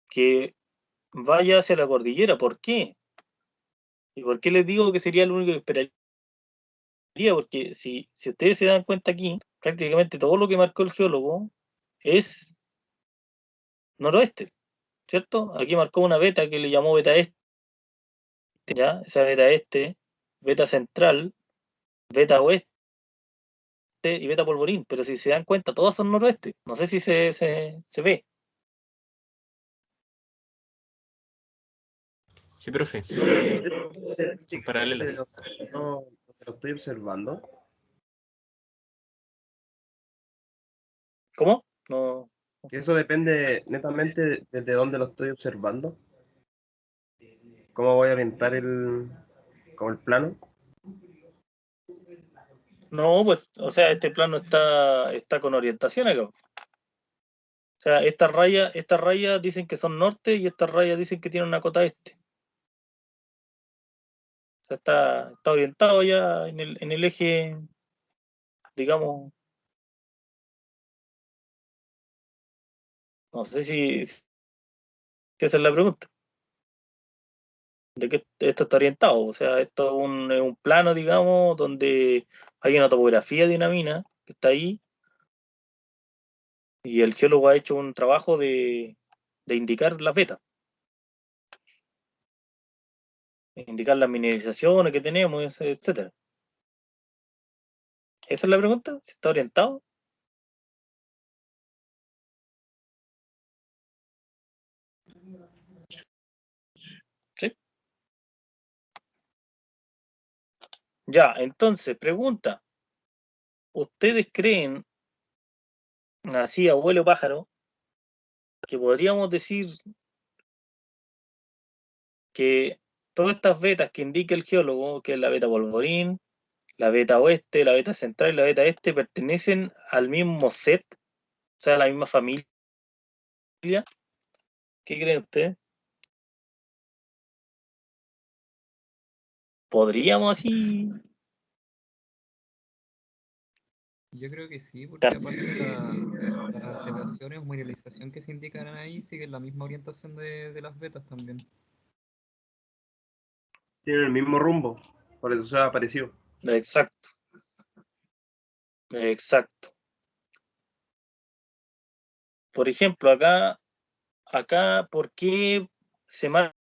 que vaya hacia la cordillera. ¿Por qué? ¿Y por qué les digo que sería lo único que esperaría? Porque si ustedes se dan cuenta aquí, prácticamente todo lo que marcó el geólogo es noroeste, ¿cierto? Aquí marcó una beta que le llamó beta este, ¿ya? Esa beta este, beta central, beta oeste y beta polvorín, pero si se dan cuenta, todos son noroeste. No sé si se ve. Sí, profe. Son paralelas. No, lo estoy observando. ¿Cómo? No. Que eso depende netamente desde dónde lo estoy observando. ¿Cómo voy a orientar como el plano? No, pues, o sea, este plano está con orientación acá. O sea, estas rayas dicen que son norte y estas rayas dicen que tienen una cota este. O sea, está orientado ya en el eje, digamos, no sé si esa es la pregunta. ¿De qué esto está orientado? O sea, esto es un plano, digamos, donde hay una topografía de una mina que está ahí y el geólogo ha hecho un trabajo de indicar las vetas, indicar las mineralizaciones que tenemos, etcétera. ¿Esa es la pregunta? ¿Si está orientado? Sí. Ya, entonces, pregunta. ¿Ustedes creen, así abuelo pájaro, que podríamos decir que todas estas vetas que indica el geólogo, que es la beta polvorín, la beta oeste, la beta central y la beta este, pertenecen al mismo set, o sea, a la misma familia? ¿Qué creen ustedes? ¿Podríamos así? Yo creo que sí, porque aparte las alteraciones o mineralización que se indican ahí siguen la misma orientación de las vetas también. Tienen el mismo rumbo, por eso se ha aparecido. Exacto, exacto. Por ejemplo, acá, ¿por qué se marca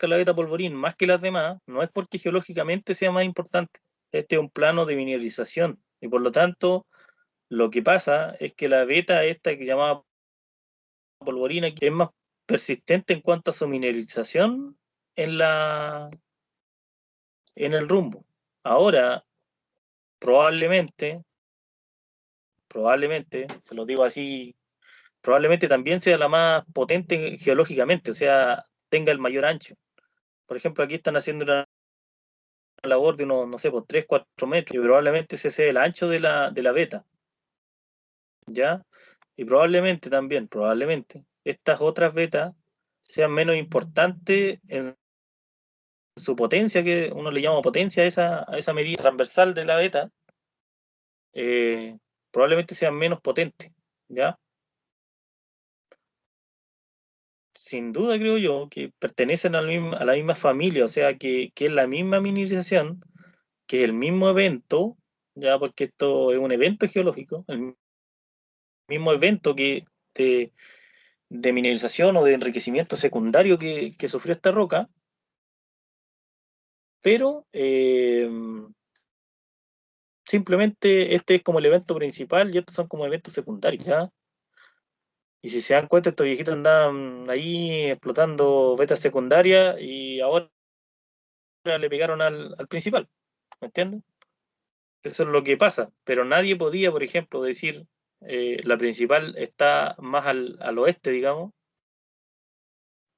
la beta polvorín más que las demás? No es porque geológicamente sea más importante. Este es un plano de mineralización y por lo tanto lo que pasa es que la beta esta que llamaba polvorina que es más persistente en cuanto a su mineralización en en el rumbo. Ahora, probablemente, se lo digo así, probablemente también sea la más potente geológicamente, o sea, tenga el mayor ancho. Por ejemplo, aquí están haciendo una labor de unos, no sé, pues 3, 4 metros, y probablemente ese sea el ancho de la beta, ¿ya? Y probablemente, estas otras betas sean menos importantes en su potencia, que uno le llama potencia a esa medida transversal de la beta, probablemente sean menos potentes, ¿ya? Sin duda creo yo que pertenecen a la misma familia, o sea, que es la misma mineralización, que es el mismo evento, ya porque esto es un evento geológico, el mismo evento de, de mineralización o de enriquecimiento secundario que sufrió esta roca, pero simplemente este es como el evento principal y estos son como eventos secundarios, ¿ya? Y si se dan cuenta, estos viejitos andaban ahí explotando vetas secundarias y ahora le pegaron al principal, ¿me entiendes? Eso es lo que pasa, pero nadie podía, por ejemplo, decir la principal está más al oeste, digamos,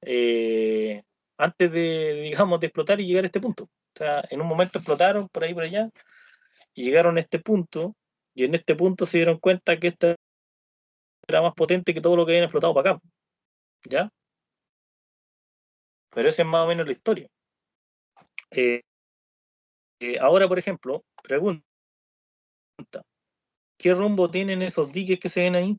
eh, antes digamos, de explotar y llegar a este punto. O sea, en un momento explotaron por ahí por allá y llegaron a este punto, y en este punto se dieron cuenta que esta era más potente que todo lo que habían explotado para acá, ¿ya? Pero esa es más o menos la historia. Ahora, por ejemplo, pregunta, ¿qué rumbo tienen esos diques que se ven ahí?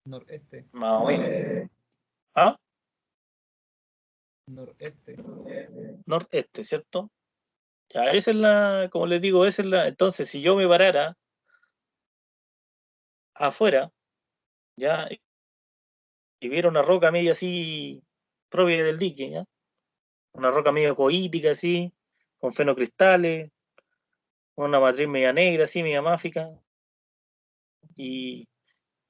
Noreste. Más o menos. ¿Ah? Noreste. Noreste, ¿cierto? Ya, esa es la, como les digo, esa es la. Entonces, si yo me parara afuera, ya, y viera una roca media así propia del dique, ¿ya? Una roca medio coítica así, con fenocristales, una matriz media negra así, media máfica, y,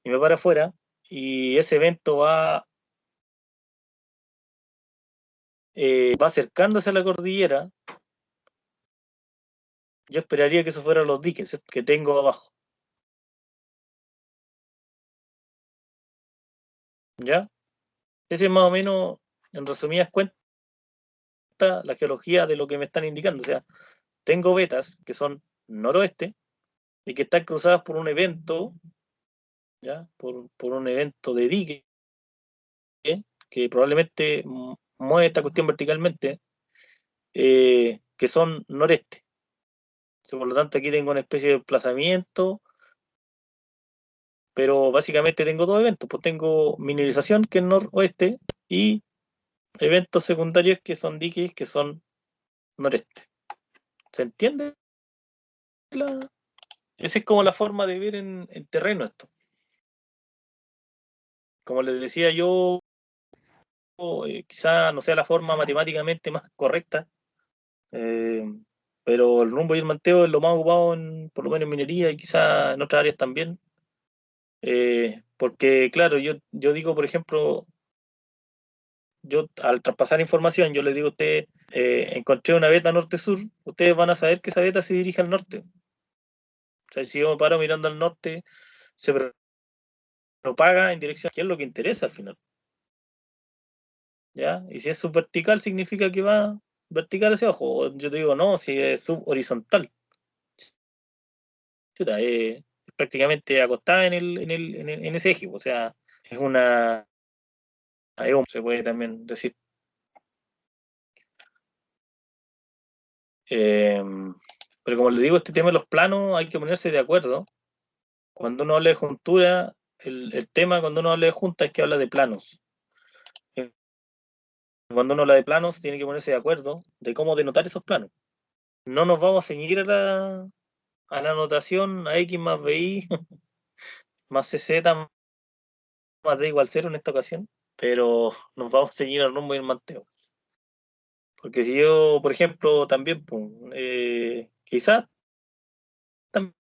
y me para afuera, y ese evento va acercándose a la cordillera. Yo esperaría que esos fueran los diques, ¿cierto?, que tengo abajo, ¿ya? Ese es más o menos, en resumidas cuentas, la geología de lo que me están indicando. O sea, tengo vetas que son noroeste y que están cruzadas por un evento, ¿ya? Por un evento de dique, que probablemente mueve esta cuestión verticalmente, que son noreste. Por lo tanto, aquí tengo una especie de desplazamiento, pero básicamente tengo dos eventos. Pues tengo mineralización, que es noroeste, y eventos secundarios, que son diques, que son noreste. ¿Se entiende? Esa es como la forma de ver en terreno esto. Como les decía yo, quizá no sea la forma matemáticamente más correcta, eh, pero el rumbo y el manteo es lo más ocupado, por lo menos en minería y quizá en otras áreas también. Porque, claro, yo digo, por ejemplo, yo al traspasar información, yo les digo a ustedes, encontré una veta norte-sur, ustedes van a saber que esa veta se dirige al norte. O sea, si yo me paro mirando al norte, se propaga en dirección, que es lo que interesa al final. ¿Ya? Y si es subvertical, significa que va vertical hacia abajo. Yo te digo, no, si es subhorizontal. Chuta, es prácticamente acostada en ese eje. O sea, es una. Se puede también decir. Eh, pero como le digo, este tema de los planos hay que ponerse de acuerdo. Cuando uno habla de juntura, el tema cuando uno habla de junta es que habla de planos. Cuando uno habla de planos, tiene que ponerse de acuerdo de cómo denotar esos planos. No nos vamos a ceñir a la notación a X más BI más CZ más D igual 0 en esta ocasión, pero nos vamos a seguir al rumbo y el manteo. Porque si yo, por ejemplo, también, pues, quizás también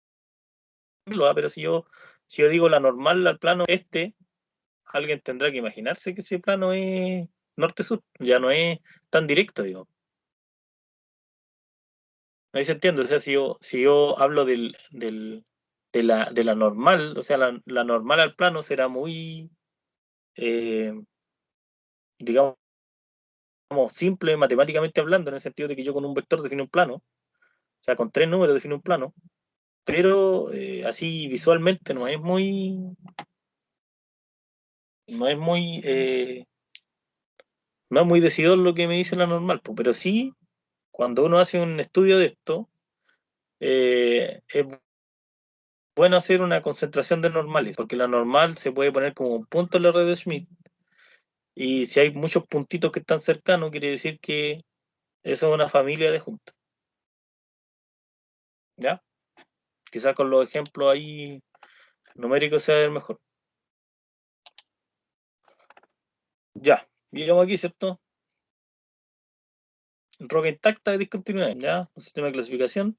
lo haga, pero si yo digo la normal al plano este, alguien tendrá que imaginarse que ese plano es norte-sur, ya no es tan directo, digo. Ahí se entiende, o sea, si yo hablo de la normal, o sea, la normal al plano será muy, eh, digamos, simple matemáticamente hablando, en el sentido de que yo con un vector defino un plano, o sea, con tres números defino un plano, pero así visualmente no es muy decidor lo que me dice la normal, pues, pero sí, cuando uno hace un estudio de esto, es bueno hacer una concentración de normales, porque la normal se puede poner como un punto en la red de Schmidt, y si hay muchos puntitos que están cercanos, quiere decir que eso es una familia de juntas, ¿ya? Quizás con los ejemplos ahí numéricos sea el mejor. Ya, llegamos aquí, ¿cierto? Roca intacta de discontinuidad, ¿ya? Un sistema de clasificación.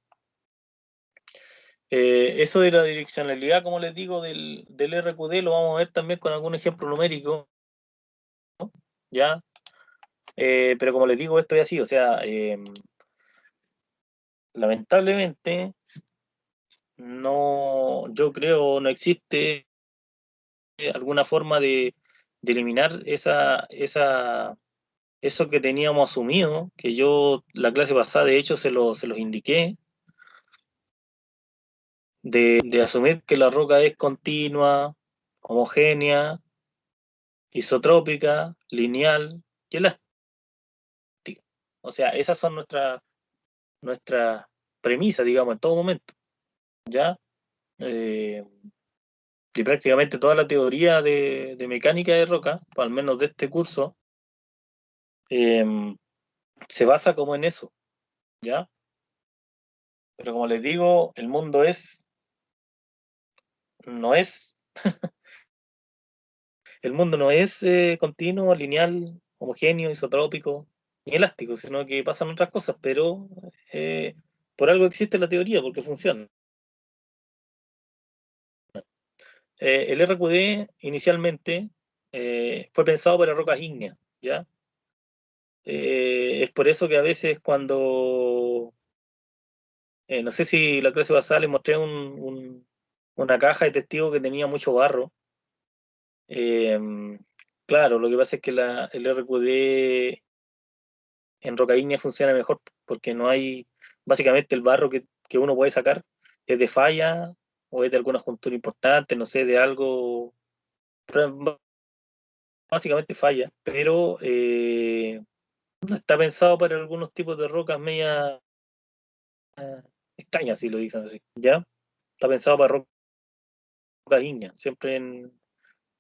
Eso de la direccionalidad, como les digo, del RQD lo vamos a ver también con algún ejemplo numérico, ¿ya? Pero como les digo, esto es así, o sea, lamentablemente no, yo creo no existe alguna forma de eliminar eso que teníamos asumido, que yo la clase pasada de hecho se los indiqué, de asumir que la roca es continua, homogénea, isotrópica, lineal y elástica. O sea, esas son nuestras premisas, digamos, en todo momento, ¿ya? Eh, y prácticamente toda la teoría de mecánica de roca, o al menos de este curso, eh, se basa como en eso, ¿ya? Pero como les digo, el mundo no es, el mundo no es continuo, lineal, homogéneo, isotrópico, ni elástico, sino que pasan otras cosas, pero por algo existe la teoría, porque funciona. El RQD inicialmente fue pensado para rocas ígneas, ¿ya? Es por eso que a veces cuando, no sé si la clase pasada les mostré una caja de testigos que tenía mucho barro. Eh, claro, lo que pasa es que el RQD en roca ígnea funciona mejor porque no hay, básicamente el barro que uno puede sacar es de falla o es de alguna juntura importante, no sé, de algo, básicamente falla, pero no está pensado para algunos tipos de rocas media extrañas, si lo dicen así, ¿ya? Está pensado para rocas ígneas,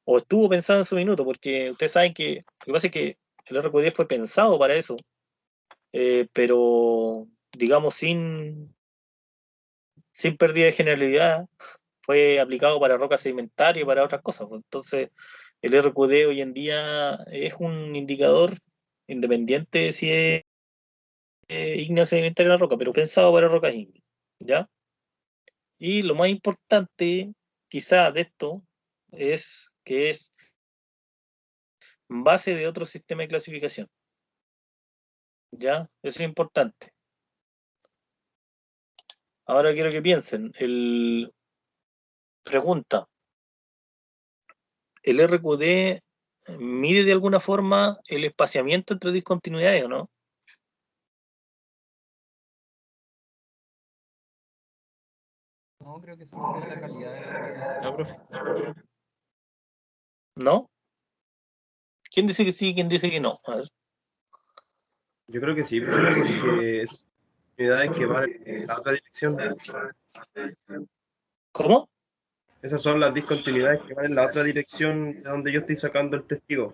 o estuvo pensado en su minuto, porque ustedes saben que lo que pasa es que el RQD fue pensado para eso, pero digamos sin pérdida de generalidad, fue aplicado para rocas sedimentarias y para otras cosas, pues. Entonces, el RQD hoy en día es un indicador independiente de si es ígnea o sedimentaria la roca, pero pensado para rocas ígneas, ¿ya? Y lo más importante, quizá, de esto, es que es base de otro sistema de clasificación, ¿ya? Eso es importante. Ahora quiero que piensen. Pregunta, ¿el RQD mide de alguna forma el espaciamiento entre discontinuidades o no? No, creo que solo mide la calidad de la roca. Ah, profe. ¿No? ¿Quién dice que sí y quién dice que no? A ver. Yo creo que sí, profe, porque esas unidades que van en la otra dirección, ¿Cómo? esas son las discontinuidades que van en la otra dirección de donde yo estoy sacando el testigo.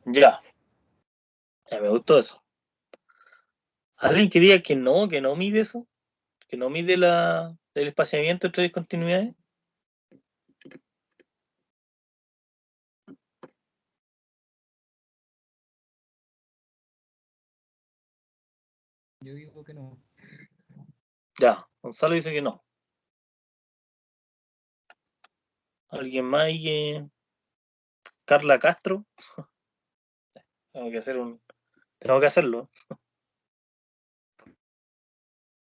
Ya. Ya me gustó eso. ¿Alguien que diga que no mide eso? ¿Que no mide el espaciamiento entre discontinuidades? Yo digo que no. Ya. Gonzalo dice que no. ¿Alguien más? Carla Castro. Tengo que hacerlo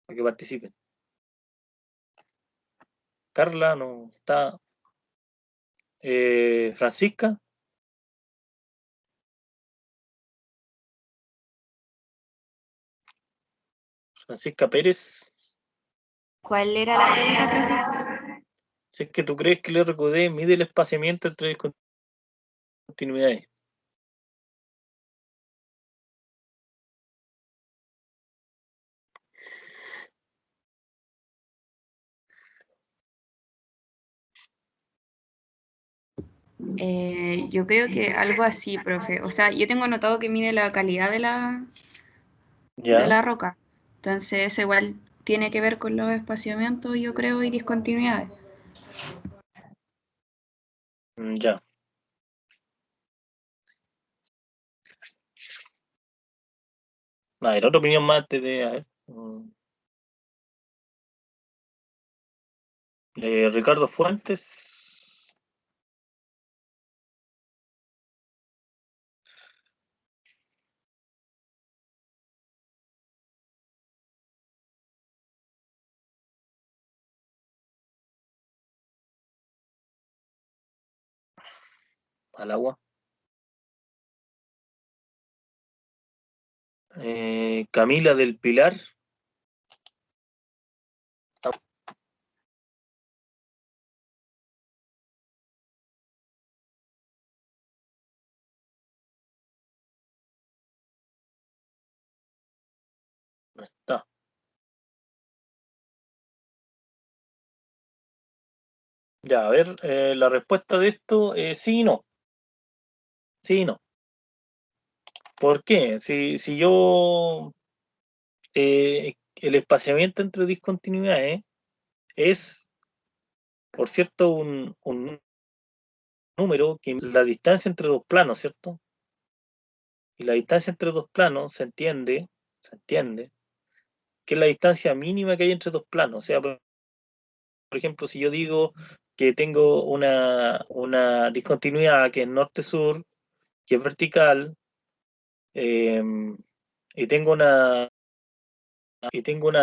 para que participen. Carla no está. Francisca. Francisca Pérez. ¿Cuál era la pregunta, profe? Si es que tú crees que el RQD mide el espaciamiento entre discontinuidades. Yo creo que algo así, profe. O sea, yo tengo notado que mide la calidad de Ya. la roca. Entonces, eso igual tiene que ver con los espaciamientos, yo creo, y discontinuidades. Ya. A ver, otra opinión más a ver. Ricardo Fuentes. Al agua. Camila del Pilar. No está. Ya, a ver, la respuesta de esto es sí y no. Sí y no. ¿Por qué? Si yo... el espaciamiento entre discontinuidades es, por cierto, un número que la distancia entre dos planos, ¿cierto? Y la distancia entre dos planos se entiende que es la distancia mínima que hay entre dos planos. O sea, por ejemplo, si yo digo que tengo una discontinuidad que es norte-sur, que es vertical, eh, y tengo una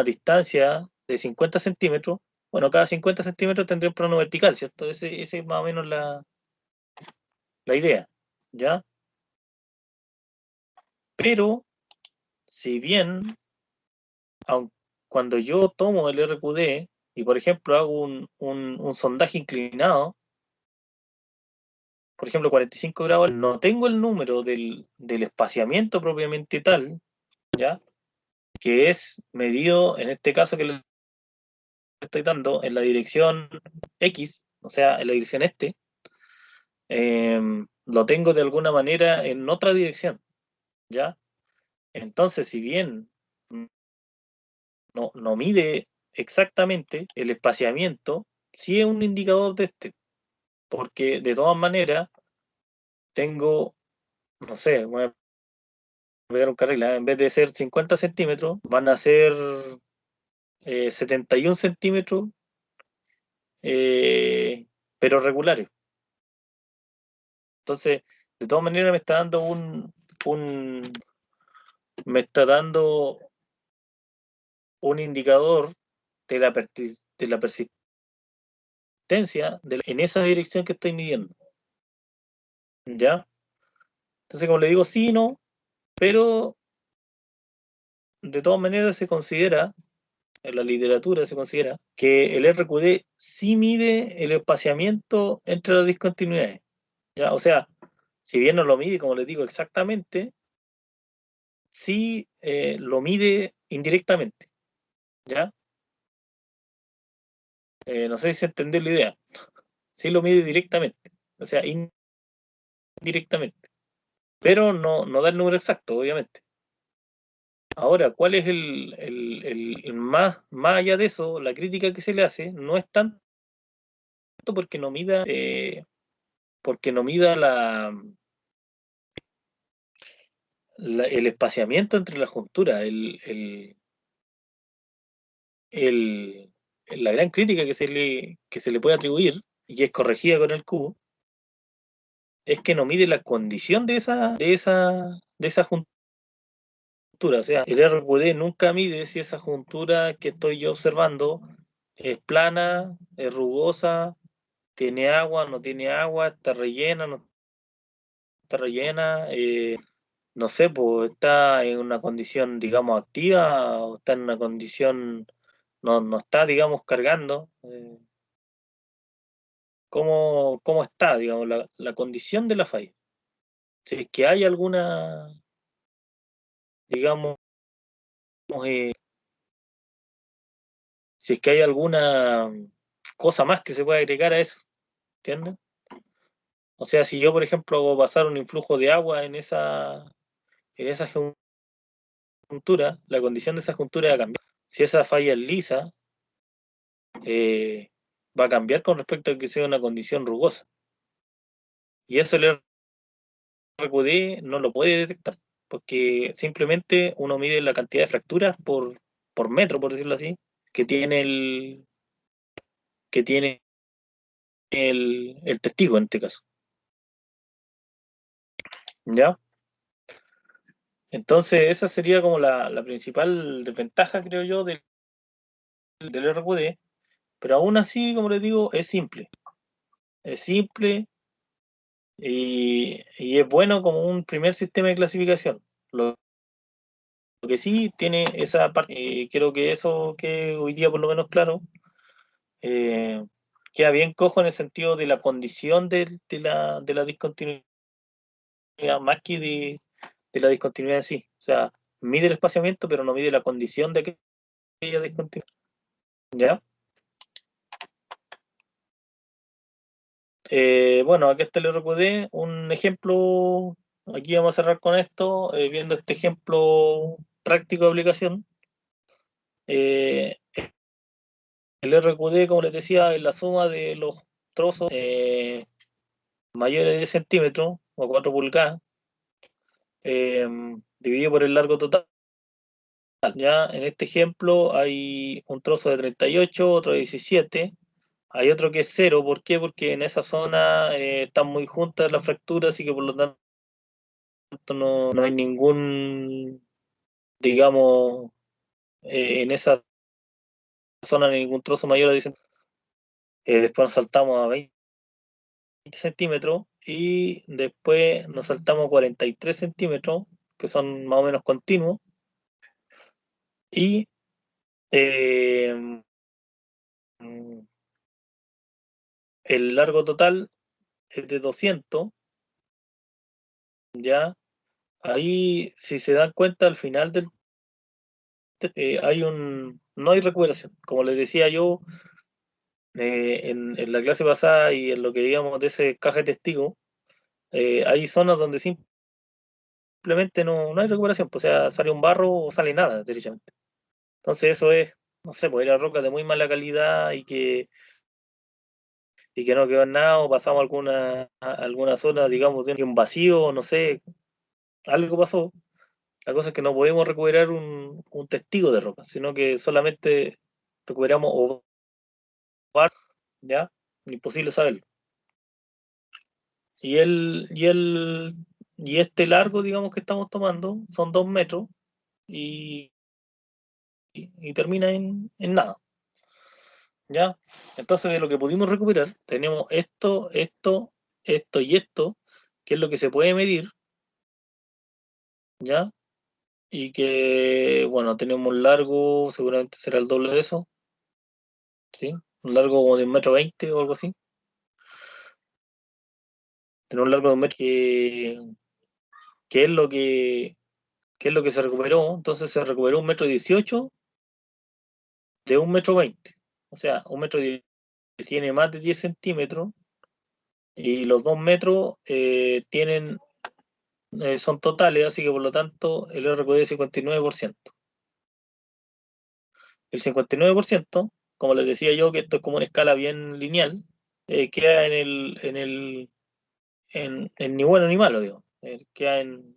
distancia de 50 centímetros, bueno, cada 50 centímetros tendría un plano vertical, ¿cierto? Ese es más o menos la idea, ¿ya? Pero, si bien, cuando yo tomo el RQD y, por ejemplo, hago un sondaje inclinado, por ejemplo, 45 grados, no tengo el número del espaciamiento propiamente tal, ¿ya? Que es medido, en este caso que le estoy dando, en la dirección X, o sea, en la dirección este, lo tengo de alguna manera en otra dirección, ¿ya? Entonces, si bien no mide exactamente el espaciamiento, sí es un indicador de este, porque de todas maneras tengo, no sé, voy a pegar un carril, en vez de ser 50 centímetros, van a ser 71 centímetros, eh, pero regulares. Entonces, de todas maneras me está dando me está dando un indicador de la persistencia en esa dirección que estoy midiendo, ¿ya? Entonces, como le digo, sí, no, pero de todas maneras se considera, en la literatura se considera, que el RQD sí mide el espaciamiento entre las discontinuidades, ¿ya? O sea, si bien no lo mide, como les digo, exactamente, sí lo mide indirectamente, ¿ya? No sé si se entendió la idea. Sí lo mide directamente, o sea, indirectamente, pero no da el número exacto, obviamente. Ahora, ¿cuál es el más allá de eso? La crítica que se le hace no es tanto porque no mida el espaciamiento entre las junturas. La gran crítica que se le puede atribuir, y que es corregida con el cubo, es que no mide la condición de esa juntura. O sea, el RQD nunca mide si esa juntura que estoy yo observando es plana, es rugosa, tiene agua, no tiene agua, está rellena, no está rellena, no sé, pues está en una condición, digamos, activa, o está en una condición, no está, digamos, cargando. ¿Cómo está, digamos, la condición de la falla? Si es que hay alguna, digamos, eh, si es que hay alguna cosa más que se puede agregar a eso, ¿entiendes? O sea, si yo, por ejemplo, hago pasar un influjo de agua en esa juntura, la condición de esa juntura va a cambiar. Si esa falla es lisa, eh, va a cambiar con respecto a que sea una condición rugosa. Y eso el RQD no lo puede detectar, porque simplemente uno mide la cantidad de fracturas por metro, por decirlo así, que tiene el testigo en este caso. ¿Ya? Entonces, esa sería como la principal desventaja, creo yo, del RQD, pero aún así, como les digo, es simple. Es simple y es bueno como un primer sistema de clasificación. Lo que sí tiene esa parte, creo que eso que hoy día por lo menos claro, eh, queda bien cojo en el sentido de la condición de la discontinuidad, más que de la discontinuidad en sí. O sea, mide el espaciamiento, pero no mide la condición de aquella discontinuidad. ¿Ya? Bueno, aquí está el RQD, un ejemplo, aquí vamos a cerrar con esto, viendo este ejemplo práctico de aplicación. El RQD, como les decía, es la suma de los trozos mayores de 10 centímetros o 4 pulgadas, dividido por el largo total. Ya en este ejemplo hay un trozo de 38, otro de 17, hay otro que es 0. ¿Por qué? Porque en esa zona están muy juntas las fracturas y que por lo tanto no hay ningún, digamos, en esa zona ningún trozo mayor de 10 centímetros. Después nos saltamos a 20 centímetros y después nos saltamos a 43 centímetros, que son más o menos continuos. Y el largo total es de 200, ¿ya? Ahí, si se dan cuenta, al final del no hay recuperación. Como les decía yo, en la clase pasada y en lo que digamos de ese caja de testigos, hay zonas donde simplemente no hay recuperación, pues, o sea, sale un barro o sale nada, derechamente. Entonces eso es, no sé, pues era roca de muy mala calidad y que no quedó en nada, o pasamos alguna zona, digamos, de un vacío, no sé, algo pasó. La cosa es que no podemos recuperar un testigo de roca, sino que solamente recuperamos o ¿ya? Imposible saberlo. Y este largo, digamos, que estamos tomando, son 2 metros y termina en nada, ¿ya? Entonces, de lo que pudimos recuperar, tenemos esto y esto, que es lo que se puede medir, ¿ya? Y que, bueno, tenemos un largo, seguramente será el doble de eso, ¿sí? Un largo como de 1,20 m o algo así. Tenemos un largo de 1 metro que es lo que se recuperó. Entonces se recuperó 1,18 m de 1,20 m. O sea, 1,10 m tiene más de 10 centímetros y los 2 metros son totales, así que por lo tanto el RQD es 59%. El 59%, como les decía yo, que esto es como una escala bien lineal, queda en ni bueno ni malo, digo. Queda en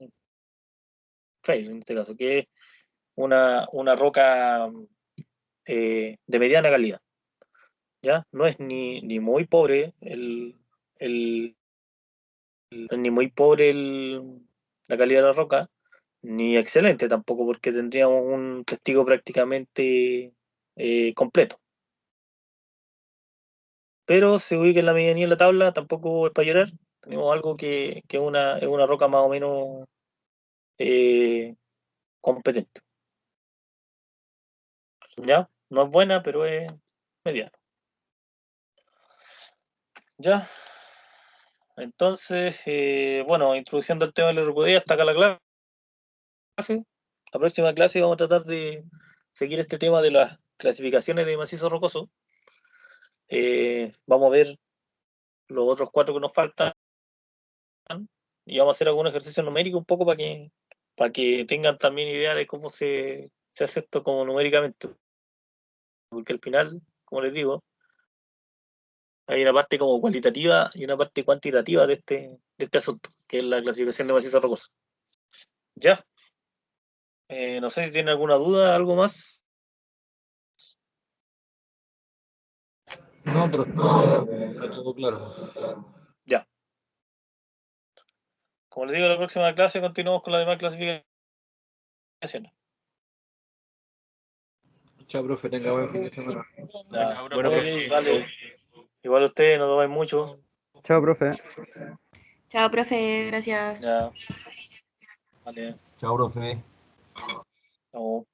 fair en este caso, que es una roca de mediana calidad. ¿Ya? No es ni muy pobre ni muy pobre la calidad de la roca, ni excelente tampoco, porque tendríamos un testigo prácticamente completo. Pero se ubica en la medianía de la tabla, tampoco es para llorar. Tenemos algo que es una roca más o menos competente. ¿Ya? No es buena, pero es mediana. ¿Ya? Entonces, bueno, introducción del tema del RQD, hasta acá la clase. La próxima clase vamos a tratar de seguir este tema de las clasificaciones de macizo rocoso. Vamos a ver los otros 4 que nos faltan y vamos a hacer algún ejercicio numérico un poco para que tengan también idea de cómo se hace esto como numéricamente. Porque al final, como les digo, hay una parte como cualitativa y una parte cuantitativa de este asunto, que es la clasificación de macizo rocoso. Ya. No sé si tienen alguna duda, algo más. No, pero está todo claro. Ya. Como les digo, en la próxima clase continuamos con las demás clasificaciones. Chao, profe, tenga buen fin de semana. Ya. Ahora, Ok, profe. vale. Igual ustedes, no tomen mucho. Chao, profe. Chao, profe, gracias. Ya. Vale. Chao, profe. Chao.